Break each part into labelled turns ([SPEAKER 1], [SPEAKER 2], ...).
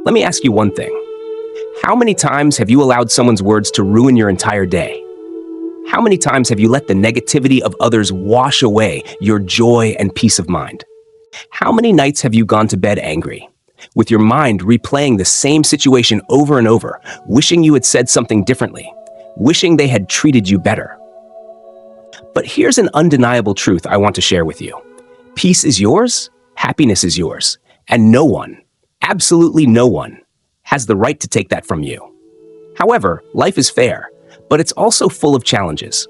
[SPEAKER 1] Let me ask you one thing. How many times have you allowed someone's words to ruin your entire day? How many times have you let the negativity of others wash away your joy and peace of mind? How many nights have you gone to bed angry, with your mind replaying the same situation over and over, wishing you had said something differently, wishing they had treated you better? But here's an undeniable truth I want to share with you. Peace is yours, happiness is yours, and no one, absolutely no one, has the right to take that from you. However, life is fair, but it's also full of challenges.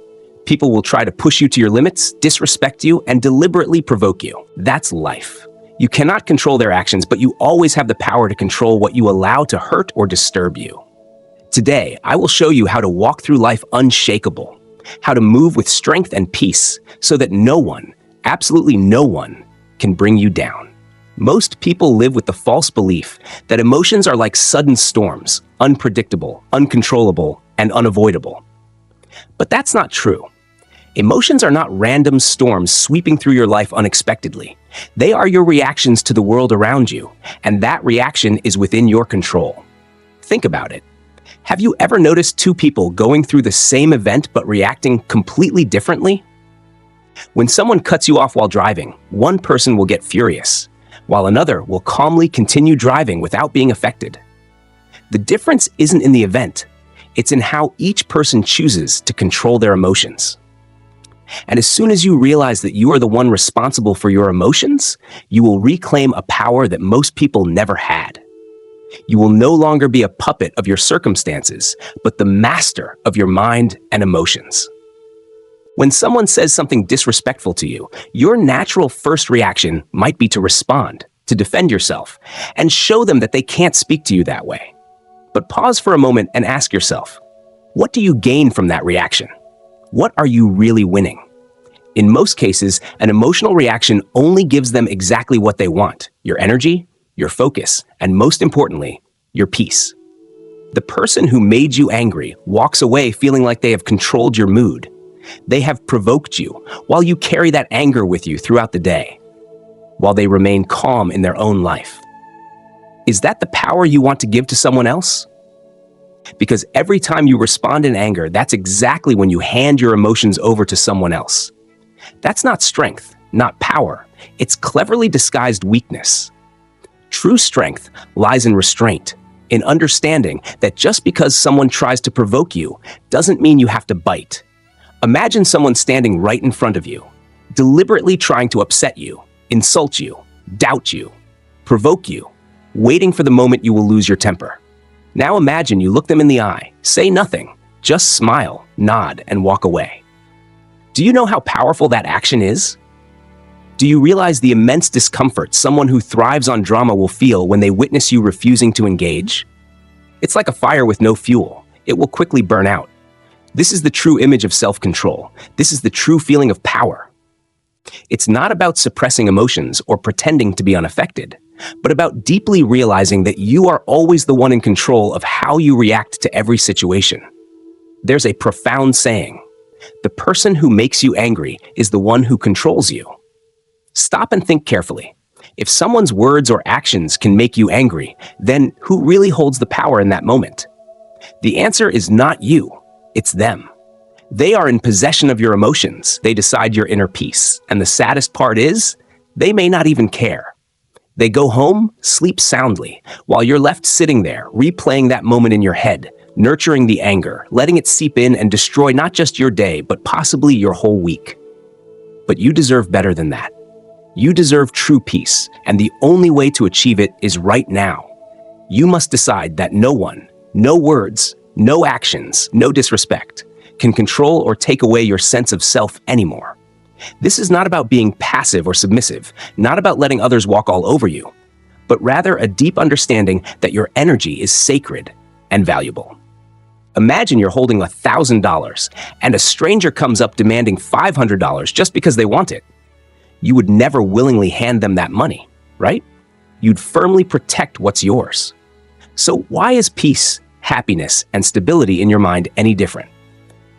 [SPEAKER 1] People will try to push you to your limits, disrespect you, and deliberately provoke you. That's life. You cannot control their actions, but you always have the power to control what you allow to hurt or disturb you. Today, I will show you how to walk through life unshakable, how to move with strength and peace so that no one, absolutely no one, can bring you down. Most people live with the false belief that emotions are like sudden storms, unpredictable, uncontrollable, and unavoidable. But that's not true. Emotions are not random storms sweeping through your life unexpectedly. They are your reactions to the world around you, and that reaction is within your control. Think about it. Have you ever noticed two people going through the same event but reacting completely differently? When someone cuts you off while driving, one person will get furious, while another will calmly continue driving without being affected. The difference isn't in the event. It's in how each person chooses to control their emotions. And as soon as you realize that you are the one responsible for your emotions, you will reclaim a power that most people never had. You will no longer be a puppet of your circumstances, but the master of your mind and emotions. When someone says something disrespectful to you, your natural first reaction might be to respond, to defend yourself, and show them that they can't speak to you that way. But pause for a moment and ask yourself, what do you gain from that reaction? What are you really winning? In most cases, an emotional reaction only gives them exactly what they want: your energy, your focus, and most importantly, your peace. The person who made you angry walks away feeling like they have controlled your mood. They have provoked you while you carry that anger with you throughout the day, while they remain calm in their own life. Is that the power you want to give to someone else? Because every time you respond in anger, that's exactly when you hand your emotions over to someone else. That's not strength, not power. It's cleverly disguised weakness. True strength lies in restraint, in understanding that just because someone tries to provoke you doesn't mean you have to bite. Imagine someone standing right in front of you, deliberately trying to upset you, insult you, doubt you, provoke you, waiting for the moment you will lose your temper. Now imagine you look them in the eye, say nothing, just smile, nod, and walk away. Do you know how powerful that action is? Do you realize the immense discomfort someone who thrives on drama will feel when they witness you refusing to engage? It's like a fire with no fuel. It will quickly burn out. This is the true image of self-control. This is the true feeling of power. It's not about suppressing emotions or pretending to be unaffected, but about deeply realizing that you are always the one in control of how you react to every situation. There's a profound saying: the person who makes you angry is the one who controls you. Stop and think carefully. If someone's words or actions can make you angry, then who really holds the power in that moment? The answer is not you, it's them. They are in possession of your emotions. They decide your inner peace. And the saddest part is, they may not even care. They go home, sleep soundly, while you're left sitting there, replaying that moment in your head, nurturing the anger, letting it seep in and destroy not just your day, but possibly your whole week. But you deserve better than that. You deserve true peace, and the only way to achieve it is right now. You must decide that no one, no words, no actions, no disrespect can control or take away your sense of self anymore. This is not about being passive or submissive, not about letting others walk all over you, but rather a deep understanding that your energy is sacred and valuable. Imagine you're holding $1,000 and a stranger comes up demanding $500 just because they want it. You would never willingly hand them that money, right? You'd firmly protect what's yours. So why is peace, happiness, and stability in your mind any different?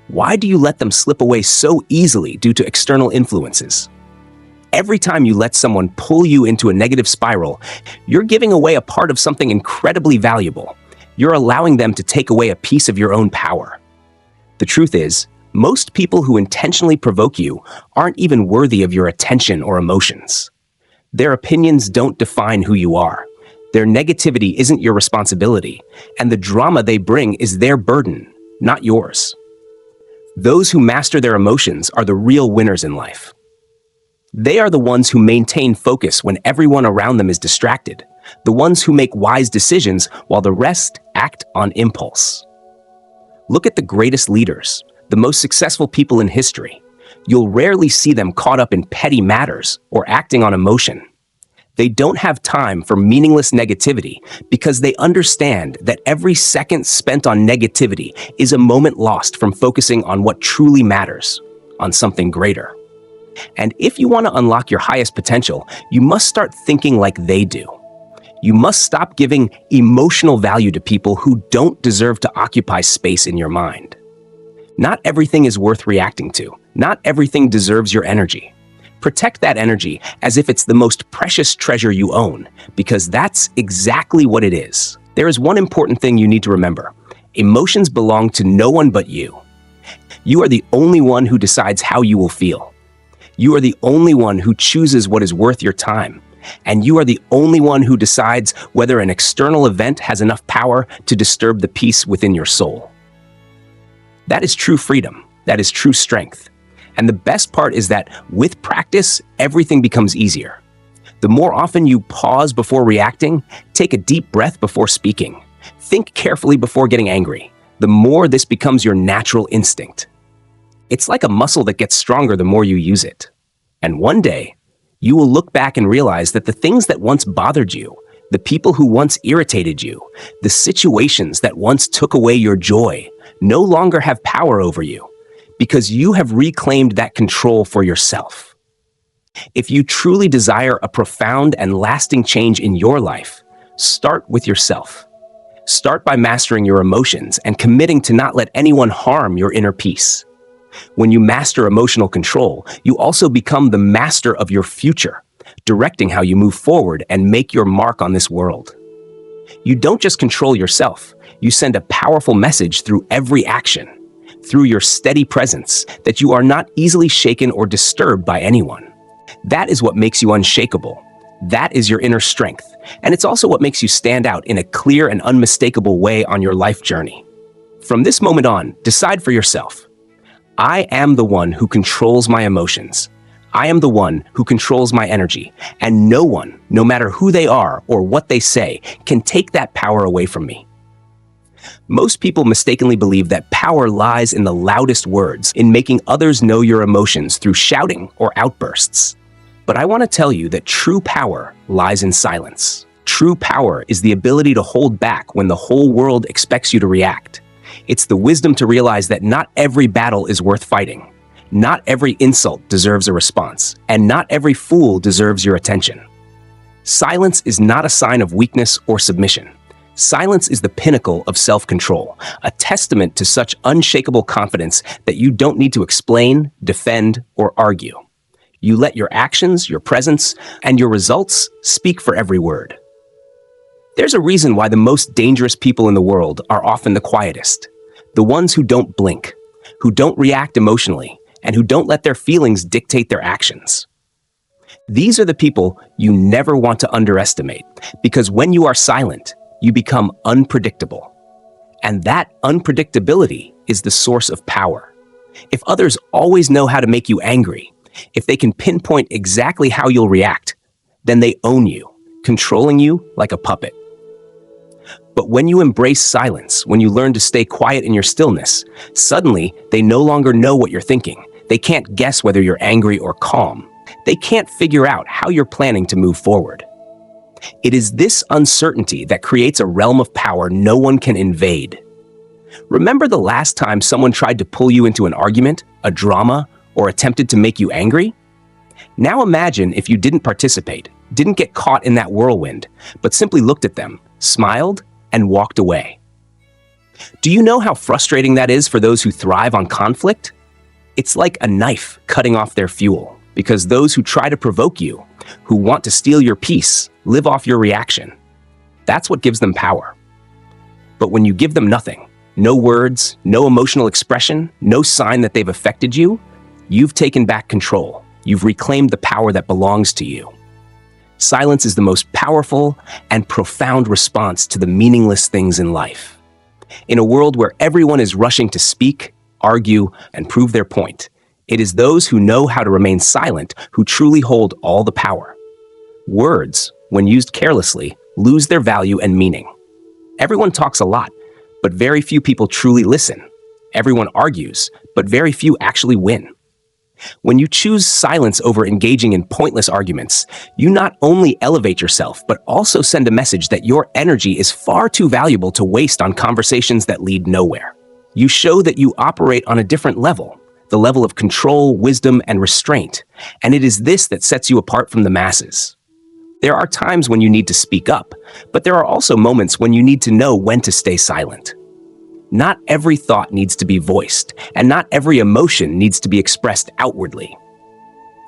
[SPEAKER 1] Why do you let them slip away so easily due to external influences? Every time you let someone pull you into a negative spiral, you're giving away a part of something incredibly valuable. You're allowing them to take away a piece of your own power. The truth is, most people who intentionally provoke you aren't even worthy of your attention or emotions. Their opinions don't define who you are. Their negativity isn't your responsibility, and the drama they bring is their burden, not yours. Those who master their emotions are the real winners in life. They are the ones who maintain focus when everyone around them is distracted, the ones who make wise decisions while the rest act on impulse. Look at the greatest leaders, the most successful people in history. You'll rarely see them caught up in petty matters or acting on emotion. They don't have time for meaningless negativity because they understand that every second spent on negativity is a moment lost from focusing on what truly matters, on something greater. And if you want to unlock your highest potential, you must start thinking like they do. You must stop giving emotional value to people who don't deserve to occupy space in your mind. Not everything is worth reacting to. Not everything deserves your energy. Protect that energy as if it's the most precious treasure you own, because that's exactly what it is. There is one important thing you need to remember. Emotions belong to no one but you. You are the only one who decides how you will feel. You are the only one who chooses what is worth your time. And you are the only one who decides whether an external event has enough power to disturb the peace within your soul. That is true freedom. That is true strength. And the best part is that with practice, everything becomes easier. The more often you pause before reacting, take a deep breath before speaking, think carefully before getting angry, the more this becomes your natural instinct. It's like a muscle that gets stronger the more you use it. And one day, you will look back and realize that the things that once bothered you, the people who once irritated you, the situations that once took away your joy, no longer have power over you, because you have reclaimed that control for yourself. If you truly desire a profound and lasting change in your life, start with yourself. Start by mastering your emotions and committing to not let anyone harm your inner peace. When you master emotional control, you also become the master of your future, directing how you move forward and make your mark on this world. You don't just control yourself, you send a powerful message through every action, through your steady presence, that you are not easily shaken or disturbed by anyone. That is what makes you unshakable. That is your inner strength, and it's also what makes you stand out in a clear and unmistakable way on your life journey. From this moment on, decide for yourself. I am the one who controls my emotions. I am the one who controls my energy, and no one, no matter who they are or what they say, can take that power away from me. Most people mistakenly believe that power lies in the loudest words, in making others know your emotions through shouting or outbursts. But I want to tell you that true power lies in silence. True power is the ability to hold back when the whole world expects you to react. It's the wisdom to realize that not every battle is worth fighting. Not every insult deserves a response, and not every fool deserves your attention. Silence is not a sign of weakness or submission. Silence is the pinnacle of self-control, a testament to such unshakable confidence that you don't need to explain, defend, or argue. You let your actions, your presence, and your results speak for every word. There's a reason why the most dangerous people in the world are often the quietest, the ones who don't blink, who don't react emotionally, and who don't let their feelings dictate their actions. These are the people you never want to underestimate, because when you are silent, you become unpredictable. And that unpredictability is the source of power. If others always know how to make you angry, if they can pinpoint exactly how you'll react, then they own you, controlling you like a puppet. But when you embrace silence, when you learn to stay quiet in your stillness, suddenly they no longer know what you're thinking. They can't guess whether you're angry or calm. They can't figure out how you're planning to move forward. It is this uncertainty that creates a realm of power no one can invade. Remember the last time someone tried to pull you into an argument, a drama, or attempted to make you angry? Now imagine if you didn't participate, didn't get caught in that whirlwind, but simply looked at them, smiled, and walked away. Do you know how frustrating that is for those who thrive on conflict? It's like a knife cutting off their fuel. Because those who try to provoke you, who want to steal your peace, live off your reaction. That's what gives them power. But when you give them nothing, no words, no emotional expression, no sign that they've affected you, you've taken back control. You've reclaimed the power that belongs to you. Silence is the most powerful and profound response to the meaningless things in life. In a world where everyone is rushing to speak, argue, and prove their point, it is those who know how to remain silent who truly hold all the power. Words, when used carelessly, lose their value and meaning. Everyone talks a lot, but very few people truly listen. Everyone argues, but very few actually win. When you choose silence over engaging in pointless arguments, you not only elevate yourself, but also send a message that your energy is far too valuable to waste on conversations that lead nowhere. You show that you operate on a different level, the level of control, wisdom, and restraint, and it is this that sets you apart from the masses. There are times when you need to speak up, but there are also moments when you need to know when to stay silent. Not every thought needs to be voiced, and not every emotion needs to be expressed outwardly.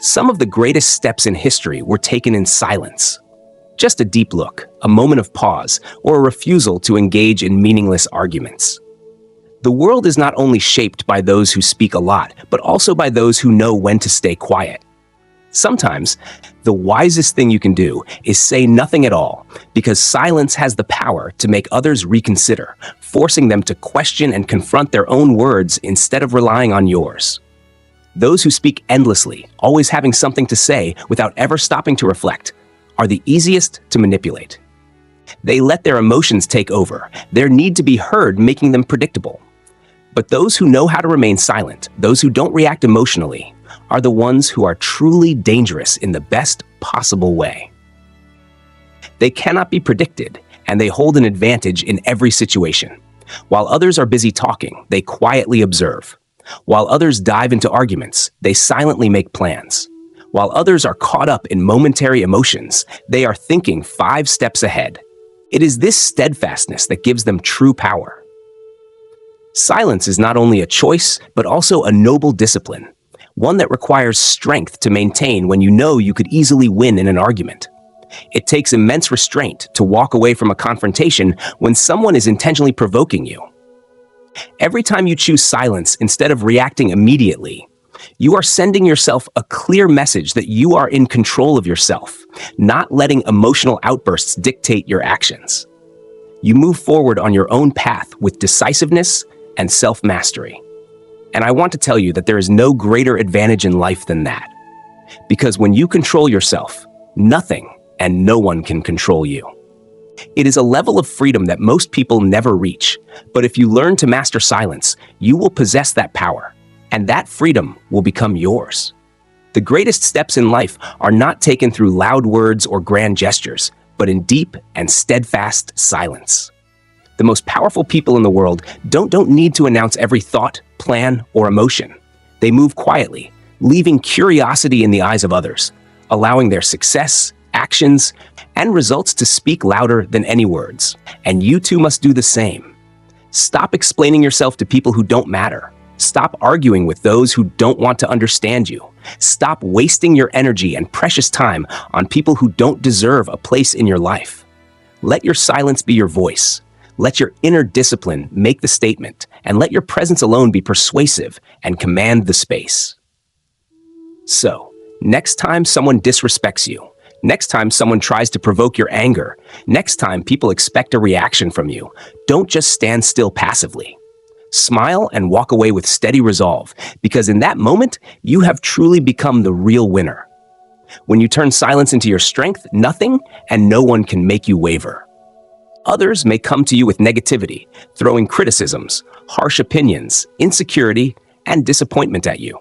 [SPEAKER 1] Some of the greatest steps in history were taken in silence. Just a deep look, a moment of pause, or a refusal to engage in meaningless arguments. The world is not only shaped by those who speak a lot, but also by those who know when to stay quiet. Sometimes, the wisest thing you can do is say nothing at all, because silence has the power to make others reconsider, forcing them to question and confront their own words instead of relying on yours. Those who speak endlessly, always having something to say without ever stopping to reflect, are the easiest to manipulate. They let their emotions take over, their need to be heard making them predictable. But those who know how to remain silent, those who don't react emotionally, are the ones who are truly dangerous in the best possible way. They cannot be predicted, and they hold an advantage in every situation. While others are busy talking, they quietly observe. While others dive into arguments, they silently make plans. While others are caught up in momentary emotions, they are thinking 5 steps ahead. It is this steadfastness that gives them true power. Silence is not only a choice, but also a noble discipline, one that requires strength to maintain when you know you could easily win in an argument. It takes immense restraint to walk away from a confrontation when someone is intentionally provoking you. Every time you choose silence instead of reacting immediately, you are sending yourself a clear message that you are in control of yourself, not letting emotional outbursts dictate your actions. You move forward on your own path with decisiveness and self-mastery. And I want to tell you that there is no greater advantage in life than that. Because when you control yourself, nothing and no one can control you. It is a level of freedom that most people never reach, but if you learn to master silence, you will possess that power, and that freedom will become yours. The greatest steps in life are not taken through loud words or grand gestures, but in deep and steadfast silence. The most powerful people in the world don't need to announce every thought, plan, or emotion. They move quietly, leaving curiosity in the eyes of others, allowing their success, actions, and results to speak louder than any words. And you too must do the same. Stop explaining yourself to people who don't matter. Stop arguing with those who don't want to understand you. Stop wasting your energy and precious time on people who don't deserve a place in your life. Let your silence be your voice. Let your inner discipline make the statement, and let your presence alone be persuasive and command the space. So, next time someone disrespects you, next time someone tries to provoke your anger, next time people expect a reaction from you, don't just stand still passively. Smile and walk away with steady resolve, because in that moment, you have truly become the real winner. When you turn silence into your strength, nothing and no one can make you waver. Others may come to you with negativity, throwing criticisms, harsh opinions, insecurity, and disappointment at you.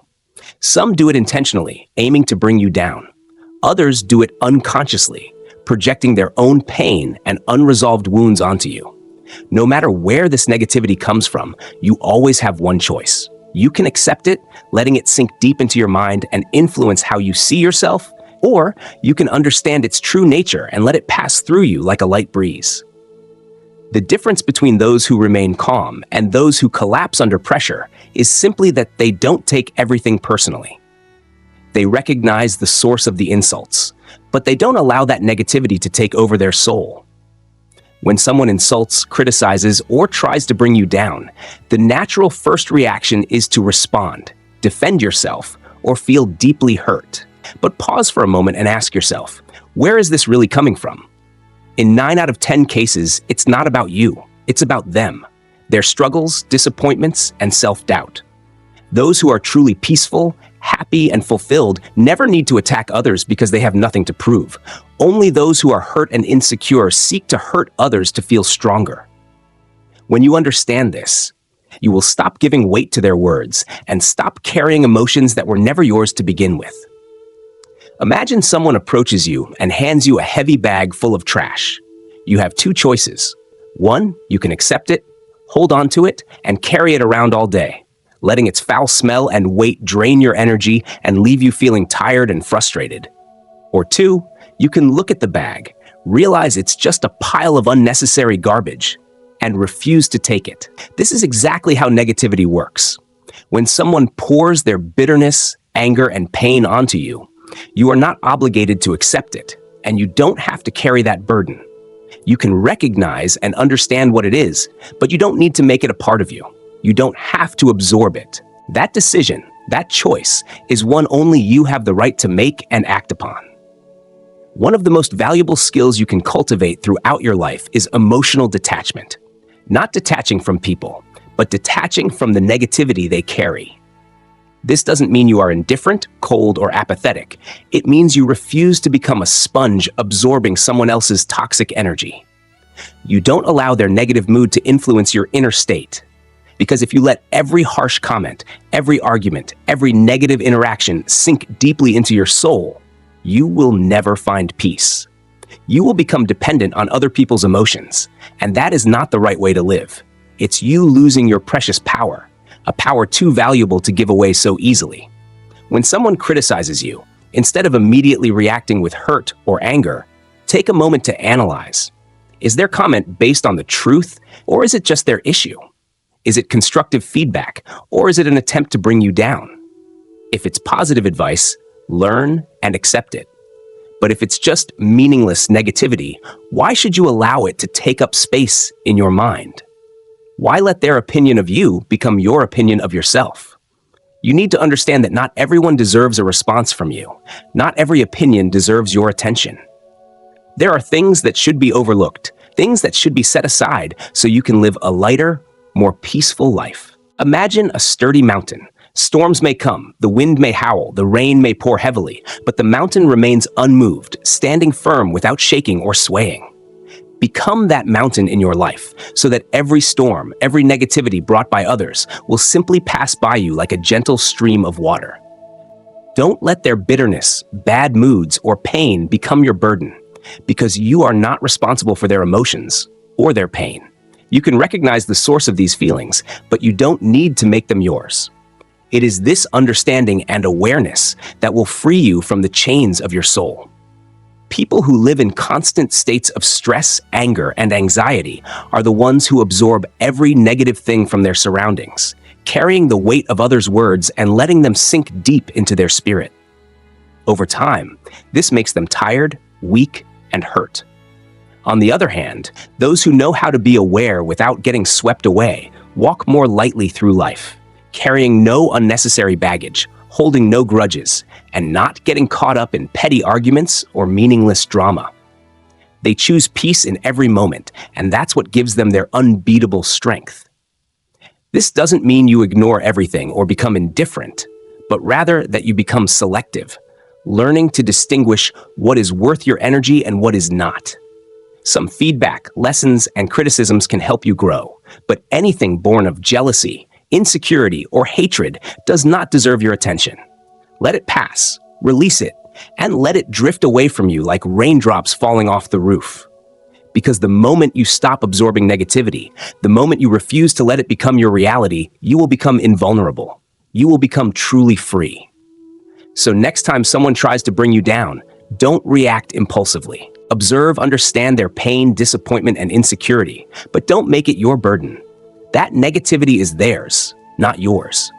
[SPEAKER 1] Some do it intentionally, aiming to bring you down. Others do it unconsciously, projecting their own pain and unresolved wounds onto you. No matter where this negativity comes from, you always have one choice. You can accept it, letting it sink deep into your mind and influence how you see yourself, or you can understand its true nature and let it pass through you like a light breeze. The difference between those who remain calm and those who collapse under pressure is simply that they don't take everything personally. They recognize the source of the insults, but they don't allow that negativity to take over their soul. When someone insults, criticizes, or tries to bring you down, the natural first reaction is to respond, defend yourself, or feel deeply hurt. But pause for a moment and ask yourself, where is this really coming from? In 9 out of 10 cases, it's not about you, it's about them, their struggles, disappointments, and self-doubt. Those who are truly peaceful, happy, and fulfilled never need to attack others because they have nothing to prove. Only those who are hurt and insecure seek to hurt others to feel stronger. When you understand this, you will stop giving weight to their words and stop carrying emotions that were never yours to begin with. Imagine someone approaches you and hands you a heavy bag full of trash. You have 2 choices. 1, you can accept it, hold on to it, and carry it around all day, letting its foul smell and weight drain your energy and leave you feeling tired and frustrated. Or 2, you can look at the bag, realize it's just a pile of unnecessary garbage, and refuse to take it. This is exactly how negativity works. When someone pours their bitterness, anger, and pain onto you, you are not obligated to accept it, and you don't have to carry that burden. You can recognize and understand what it is, but you don't need to make it a part of you. You don't have to absorb it. That decision, that choice, is one only you have the right to make and act upon. One of the most valuable skills you can cultivate throughout your life is emotional detachment. Not detaching from people, but detaching from the negativity they carry. This doesn't mean you are indifferent, cold, or apathetic. It means you refuse to become a sponge absorbing someone else's toxic energy. You don't allow their negative mood to influence your inner state. Because if you let every harsh comment, every argument, every negative interaction sink deeply into your soul, you will never find peace. You will become dependent on other people's emotions, and that is not the right way to live. It's you losing your precious power, a power too valuable to give away so easily. When someone criticizes you, instead of immediately reacting with hurt or anger, take a moment to analyze. Is their comment based on the truth, or is it just their issue? Is it constructive feedback, or is it an attempt to bring you down? If it's positive advice, learn and accept it. But if it's just meaningless negativity, why should you allow it to take up space in your mind? Why let their opinion of you become your opinion of yourself? You need to understand that not everyone deserves a response from you. Not every opinion deserves your attention. There are things that should be overlooked, things that should be set aside so you can live a lighter, more peaceful life. Imagine a sturdy mountain. Storms may come, the wind may howl, the rain may pour heavily, but the mountain remains unmoved, standing firm without shaking or swaying. Become that mountain in your life so that every storm, every negativity brought by others will simply pass by you like a gentle stream of water. Don't let their bitterness, bad moods, or pain become your burden, because you are not responsible for their emotions or their pain. You can recognize the source of these feelings, but you don't need to make them yours. It is this understanding and awareness that will free you from the chains of your soul. People who live in constant states of stress, anger, and anxiety are the ones who absorb every negative thing from their surroundings, carrying the weight of others' words and letting them sink deep into their spirit. Over time, this makes them tired, weak, and hurt. On the other hand, those who know how to be aware without getting swept away walk more lightly through life, carrying no unnecessary baggage, holding no grudges, and not getting caught up in petty arguments or meaningless drama. They choose peace in every moment, and that's what gives them their unbeatable strength. This doesn't mean you ignore everything or become indifferent, but rather that you become selective, learning to distinguish what is worth your energy and what is not. Some feedback, lessons, and criticisms can help you grow, but anything born of jealousy, insecurity, or hatred does not deserve your attention. Let it pass, release it, and let it drift away from you like raindrops falling off the roof. Because the moment you stop absorbing negativity, the moment you refuse to let it become your reality, you will become invulnerable. You will become truly free. So next time someone tries to bring you down, don't react impulsively. Observe, understand their pain, disappointment, and insecurity, but don't make it your burden. That negativity is theirs, not yours.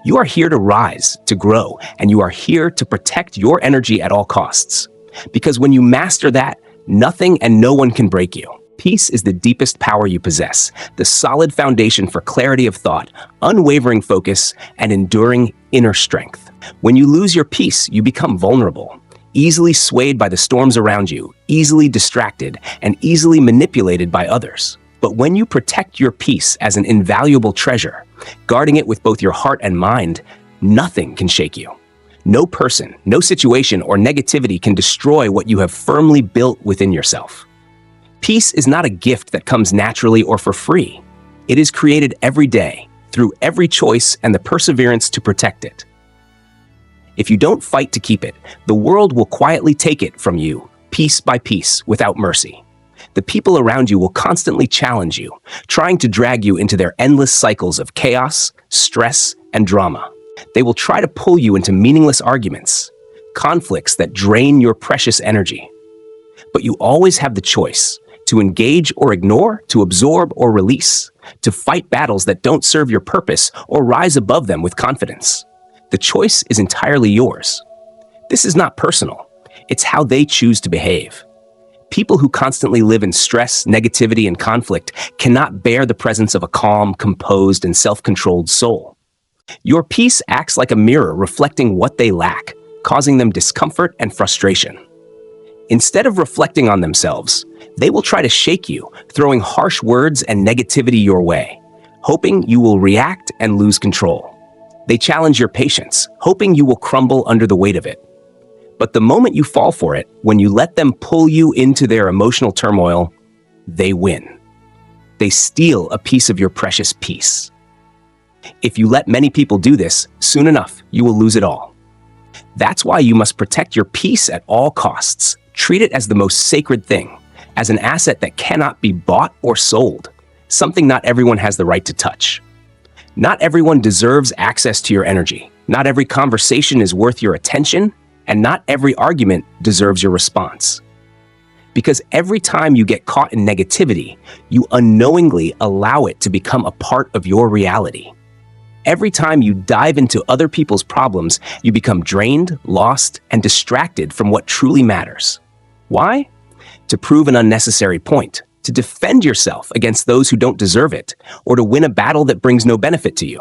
[SPEAKER 1] You are here to rise, to grow, and you are here to protect your energy at all costs. Because when you master that, nothing and no one can break you. Peace is the deepest power you possess, the solid foundation for clarity of thought, unwavering focus, and enduring inner strength. When you lose your peace, you become vulnerable, easily swayed by the storms around you, easily distracted, and easily manipulated by others. But when you protect your peace as an invaluable treasure, guarding it with both your heart and mind, nothing can shake you. No person, no situation, or negativity can destroy what you have firmly built within yourself. Peace is not a gift that comes naturally or for free. It is created every day, through every choice and the perseverance to protect it. If you don't fight to keep it, the world will quietly take it from you, piece by piece, without mercy. The people around you will constantly challenge you, trying to drag you into their endless cycles of chaos, stress, and drama. They will try to pull you into meaningless arguments, conflicts that drain your precious energy. But you always have the choice to engage or ignore, to absorb or release, to fight battles that don't serve your purpose or rise above them with confidence. The choice is entirely yours. This is not personal. It's how they choose to behave. People who constantly live in stress, negativity, and conflict cannot bear the presence of a calm, composed, and self-controlled soul. Your peace acts like a mirror reflecting what they lack, causing them discomfort and frustration. Instead of reflecting on themselves, they will try to shake you, throwing harsh words and negativity your way, hoping you will react and lose control. They challenge your patience, hoping you will crumble under the weight of it. But the moment you fall for it, when you let them pull you into their emotional turmoil, they win. They steal a piece of your precious peace. If you let many people do this, soon enough, you will lose it all. That's why you must protect your peace at all costs. Treat it as the most sacred thing, as an asset that cannot be bought or sold, something not everyone has the right to touch. Not everyone deserves access to your energy. Not every conversation is worth your attention, and not every argument deserves your response. Because every time you get caught in negativity, you unknowingly allow it to become a part of your reality. Every time you dive into other people's problems, you become drained, lost, and distracted from what truly matters. Why? To prove an unnecessary point, to defend yourself against those who don't deserve it, or to win a battle that brings no benefit to you.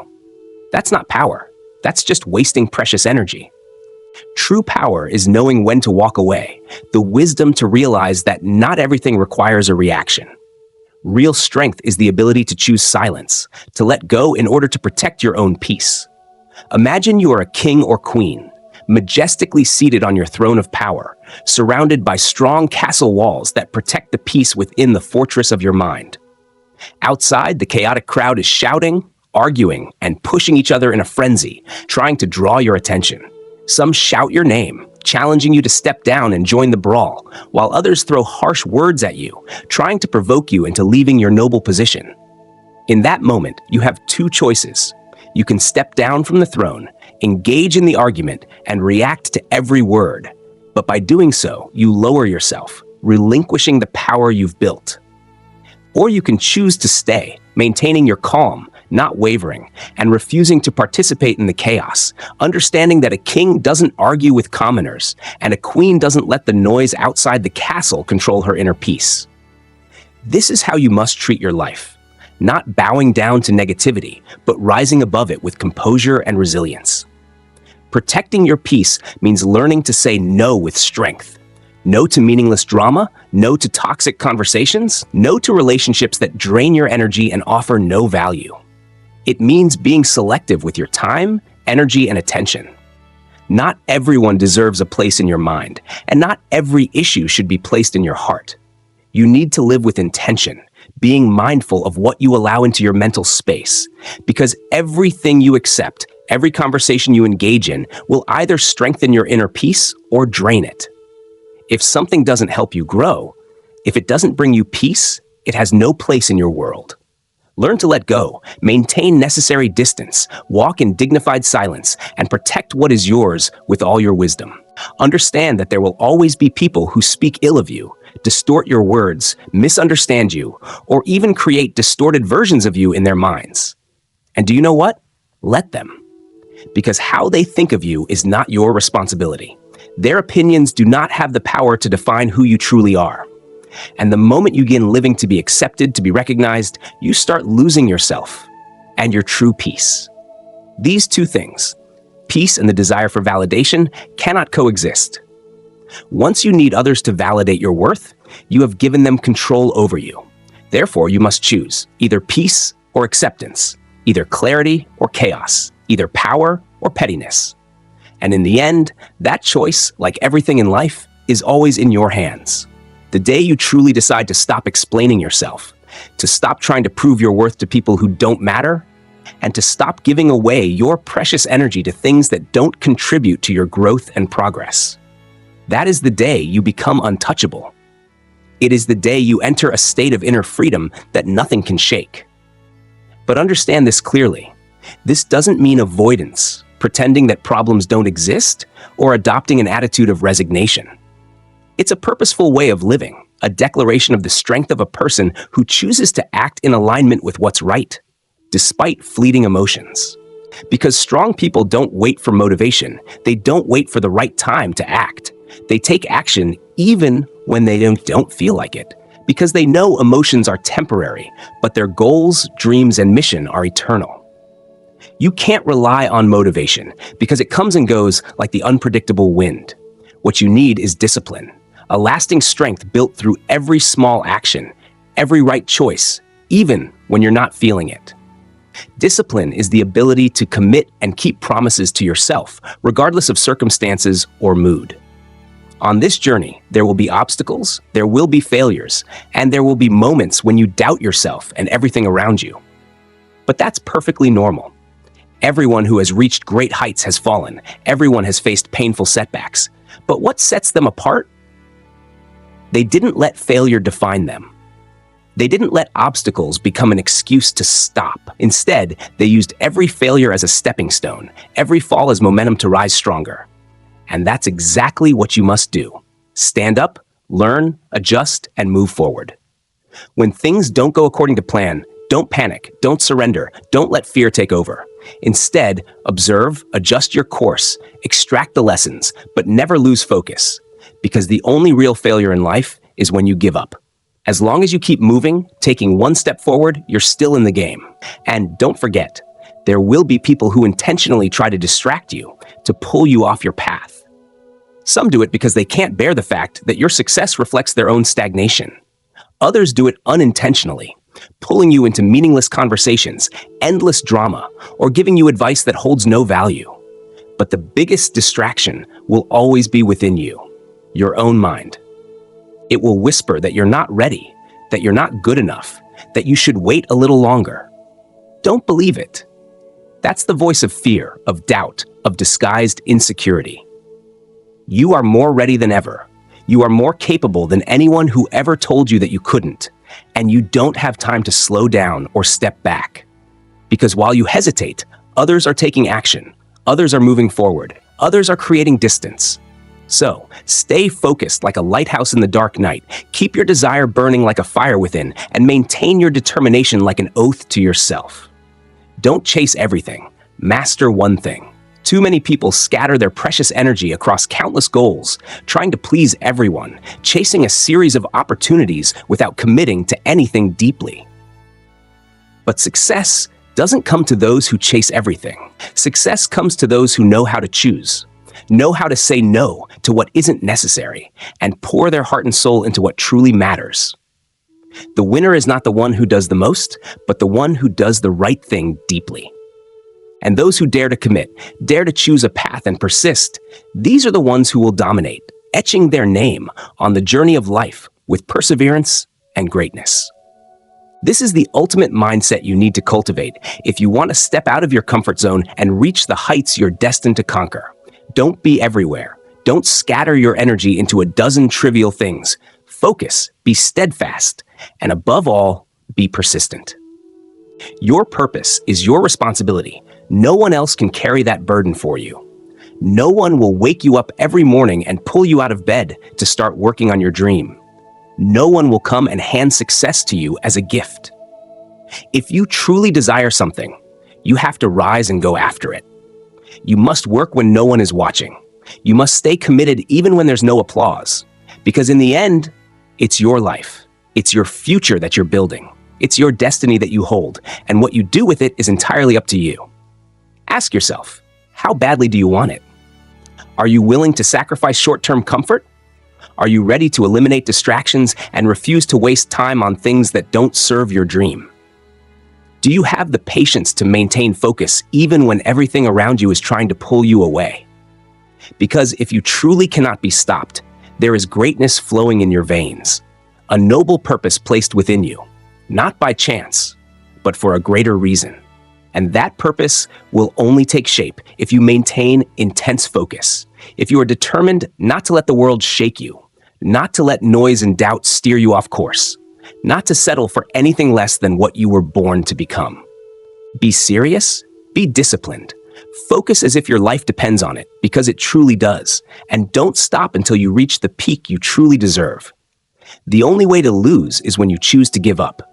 [SPEAKER 1] That's not power. That's just wasting precious energy. True power is knowing when to walk away, the wisdom to realize that not everything requires a reaction. Real strength is the ability to choose silence, to let go in order to protect your own peace. Imagine you are a king or queen, majestically seated on your throne of power, surrounded by strong castle walls that protect the peace within the fortress of your mind. Outside, the chaotic crowd is shouting, arguing, and pushing each other in a frenzy, trying to draw your attention. Some shout your name, challenging you to step down and join the brawl, while others throw harsh words at you, trying to provoke you into leaving your noble position. In that moment, you have two choices. You can step down from the throne, engage in the argument, and react to every word. But by doing so, you lower yourself, relinquishing the power you've built. Or you can choose to stay, maintaining your calm, not wavering, and refusing to participate in the chaos, understanding that a king doesn't argue with commoners, and a queen doesn't let the noise outside the castle control her inner peace. This is how you must treat your life, not bowing down to negativity, but rising above it with composure and resilience. Protecting your peace means learning to say no with strength. No to meaningless drama, no to toxic conversations, no to relationships that drain your energy and offer no value. It means being selective with your time, energy, and attention. Not everyone deserves a place in your mind, and not every issue should be placed in your heart. You need to live with intention, being mindful of what you allow into your mental space, because everything you accept, every conversation you engage in, will either strengthen your inner peace or drain it. If something doesn't help you grow, if it doesn't bring you peace, it has no place in your world. Learn to let go, maintain necessary distance, walk in dignified silence, and protect what is yours with all your wisdom. Understand that there will always be people who speak ill of you, distort your words, misunderstand you, or even create distorted versions of you in their minds. And do you know what? Let them. Because how they think of you is not your responsibility. Their opinions do not have the power to define who you truly are. And the moment you begin living to be accepted, to be recognized, you start losing yourself and your true peace. These two things, peace and the desire for validation, cannot coexist. Once you need others to validate your worth, you have given them control over you. Therefore, you must choose either peace or acceptance, either clarity or chaos, either power or pettiness. And in the end, that choice, like everything in life, is always in your hands. The day you truly decide to stop explaining yourself, to stop trying to prove your worth to people who don't matter, and to stop giving away your precious energy to things that don't contribute to your growth and progress. That is the day you become untouchable. It is the day you enter a state of inner freedom that nothing can shake. But understand this clearly. This doesn't mean avoidance, pretending that problems don't exist, or adopting an attitude of resignation. It's a purposeful way of living, a declaration of the strength of a person who chooses to act in alignment with what's right, despite fleeting emotions. Because strong people don't wait for motivation, they don't wait for the right time to act. They take action even when they don't feel like it, because they know emotions are temporary, but their goals, dreams, and mission are eternal. You can't rely on motivation because it comes and goes like the unpredictable wind. What you need is discipline, a lasting strength built through every small action, every right choice, even when you're not feeling it. Discipline is the ability to commit and keep promises to yourself, regardless of circumstances or mood. On this journey, there will be obstacles, there will be failures, and there will be moments when you doubt yourself and everything around you. But that's perfectly normal. Everyone who has reached great heights has fallen. Everyone has faced painful setbacks. But what sets them apart? They didn't let failure define them. They didn't let obstacles become an excuse to stop. Instead, they used every failure as a stepping stone, every fall as momentum to rise stronger. And that's exactly what you must do. Stand up, learn, adjust, and move forward. When things don't go according to plan, don't panic, don't surrender, don't let fear take over. Instead, observe, adjust your course, extract the lessons, but never lose focus. Because the only real failure in life is when you give up. As long as you keep moving, taking one step forward, you're still in the game. And don't forget, there will be people who intentionally try to distract you, to pull you off your path. Some do it because they can't bear the fact that your success reflects their own stagnation. Others do it unintentionally, pulling you into meaningless conversations, endless drama, or giving you advice that holds no value. But the biggest distraction will always be within you, your own mind. It will whisper that you're not ready, that you're not good enough, that you should wait a little longer. Don't believe it. That's the voice of fear, of doubt, of disguised insecurity. You are more ready than ever. You are more capable than anyone who ever told you that you couldn't. And you don't have time to slow down or step back. Because while you hesitate, others are taking action. Others are moving forward. Others are creating distance. So, stay focused like a lighthouse in the dark night. Keep your desire burning like a fire within, and maintain your determination like an oath to yourself. Don't chase everything. Master one thing. Too many people scatter their precious energy across countless goals, trying to please everyone, chasing a series of opportunities without committing to anything deeply. But success doesn't come to those who chase everything. Success comes to those who know how to choose, know how to say no to what isn't necessary, and pour their heart and soul into what truly matters. The winner is not the one who does the most, but the one who does the right thing deeply. And those who dare to commit, dare to choose a path and persist, these are the ones who will dominate, etching their name on the journey of life with perseverance and greatness. This is the ultimate mindset you need to cultivate if you want to step out of your comfort zone and reach the heights you're destined to conquer. Don't be everywhere. Don't scatter your energy into a dozen trivial things. Focus, be steadfast, and above all, be persistent. Your purpose is your responsibility. No one else can carry that burden for you. No one will wake you up every morning and pull you out of bed to start working on your dream. No one will come and hand success to you as a gift. If you truly desire something, you have to rise and go after it. You must work when no one is watching. You must stay committed even when there's no applause. Because in the end, it's your life. It's your future that you're building. It's your destiny that you hold, and what you do with it is entirely up to you. Ask yourself, how badly do you want it? Are you willing to sacrifice short-term comfort? Are you ready to eliminate distractions and refuse to waste time on things that don't serve your dream? Do you have the patience to maintain focus even when everything around you is trying to pull you away? Because if you truly cannot be stopped, there is greatness flowing in your veins, a noble purpose placed within you, not by chance, but for a greater reason. And that purpose will only take shape if you maintain intense focus, if you are determined not to let the world shake you, not to let noise and doubt steer you off course, not to settle for anything less than what you were born to become. Be serious, be disciplined, focus as if your life depends on it, because it truly does, and don't stop until you reach the peak you truly deserve. The only way to lose is when you choose to give up.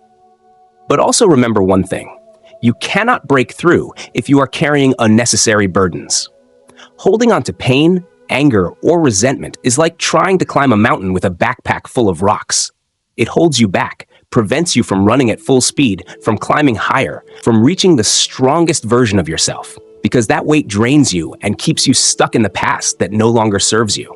[SPEAKER 1] But also remember one thing. You cannot break through if you are carrying unnecessary burdens. Holding on to pain, anger, or resentment is like trying to climb a mountain with a backpack full of rocks. It holds you back, prevents you from running at full speed, from climbing higher, from reaching the strongest version of yourself, because that weight drains you and keeps you stuck in the past that no longer serves you.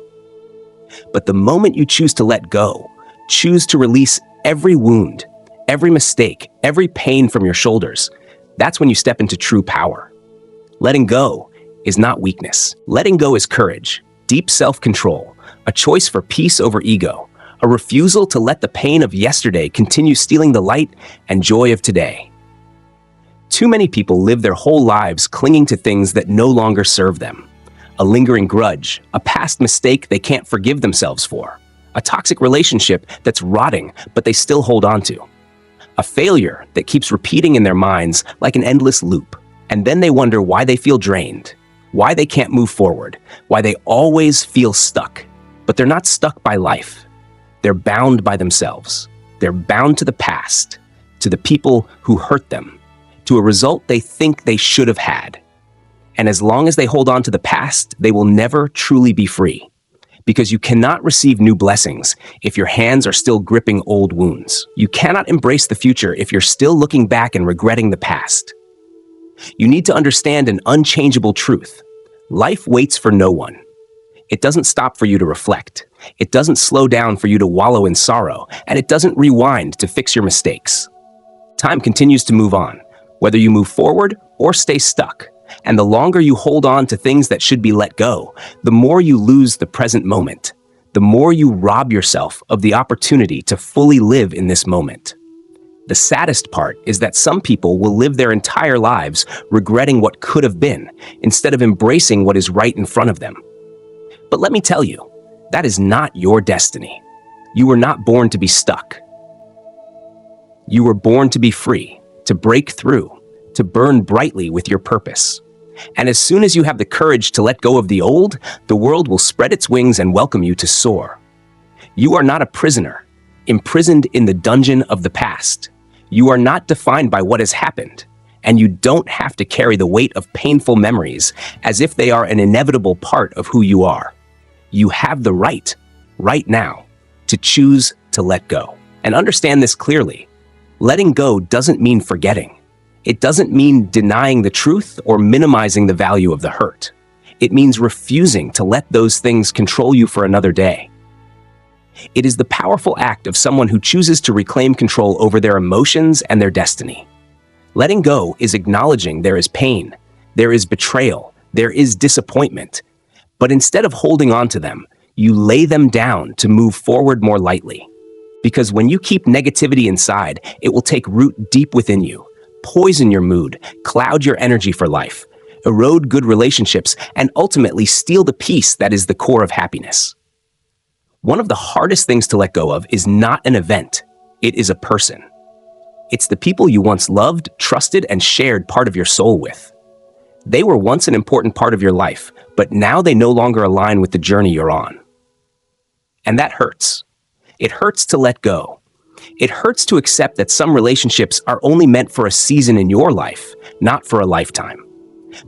[SPEAKER 1] But the moment you choose to let go, choose to release every wound, every mistake, every pain from your shoulders, that's when you step into true power. Letting go is not weakness. Letting go is courage, deep self-control, a choice for peace over ego, a refusal to let the pain of yesterday continue stealing the light and joy of today. Too many people live their whole lives clinging to things that no longer serve them. A lingering grudge, a past mistake they can't forgive themselves for, a toxic relationship that's rotting but they still hold on to. A failure that keeps repeating in their minds like an endless loop. And then they wonder why they feel drained, why they can't move forward, why they always feel stuck. But they're not stuck by life. They're bound by themselves. They're bound to the past, to the people who hurt them, to a result they think they should have had. And as long as they hold on to the past, they will never truly be free. Because you cannot receive new blessings if your hands are still gripping old wounds. You cannot embrace the future if you're still looking back and regretting the past. You need to understand an unchangeable truth. Life waits for no one. It doesn't stop for you to reflect. It doesn't slow down for you to wallow in sorrow, and it doesn't rewind to fix your mistakes. Time continues to move on, whether you move forward or stay stuck. And the longer you hold on to things that should be let go, the more you lose the present moment, the more you rob yourself of the opportunity to fully live in this moment. The saddest part is that some people will live their entire lives regretting what could have been, instead of embracing what is right in front of them. But let me tell you, that is not your destiny. You were not born to be stuck. You were born to be free, to break through, to burn brightly with your purpose. And as soon as you have the courage to let go of the old, the world will spread its wings and welcome you to soar. You are not a prisoner, imprisoned in the dungeon of the past. You are not defined by what has happened, and you don't have to carry the weight of painful memories as if they are an inevitable part of who you are. You have the right now, to choose to let go. And understand this clearly. Letting go doesn't mean forgetting. It doesn't mean denying the truth or minimizing the value of the hurt. It means refusing to let those things control you for another day. It is the powerful act of someone who chooses to reclaim control over their emotions and their destiny. Letting go is acknowledging there is pain, there is betrayal, there is disappointment. But instead of holding on to them, you lay them down to move forward more lightly. Because when you keep negativity inside, it will take root deep within you, poison your mood, cloud your energy for life, erode good relationships, and ultimately steal the peace that is the core of happiness. One of the hardest things to let go of is not an event, it is a person. It's the people you once loved, trusted, and shared part of your soul with. They were once an important part of your life, but now they no longer align with the journey you're on. And that hurts. It hurts to let go. It hurts to accept that some relationships are only meant for a season in your life, not for a lifetime.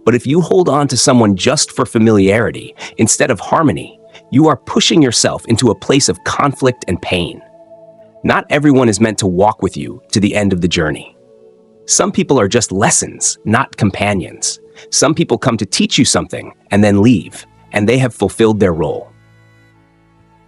[SPEAKER 1] But if you hold on to someone just for familiarity instead of harmony, you are pushing yourself into a place of conflict and pain. Not everyone is meant to walk with you to the end of the journey. Some people are just lessons, not companions. Some people come to teach you something and then leave, and they have fulfilled their role.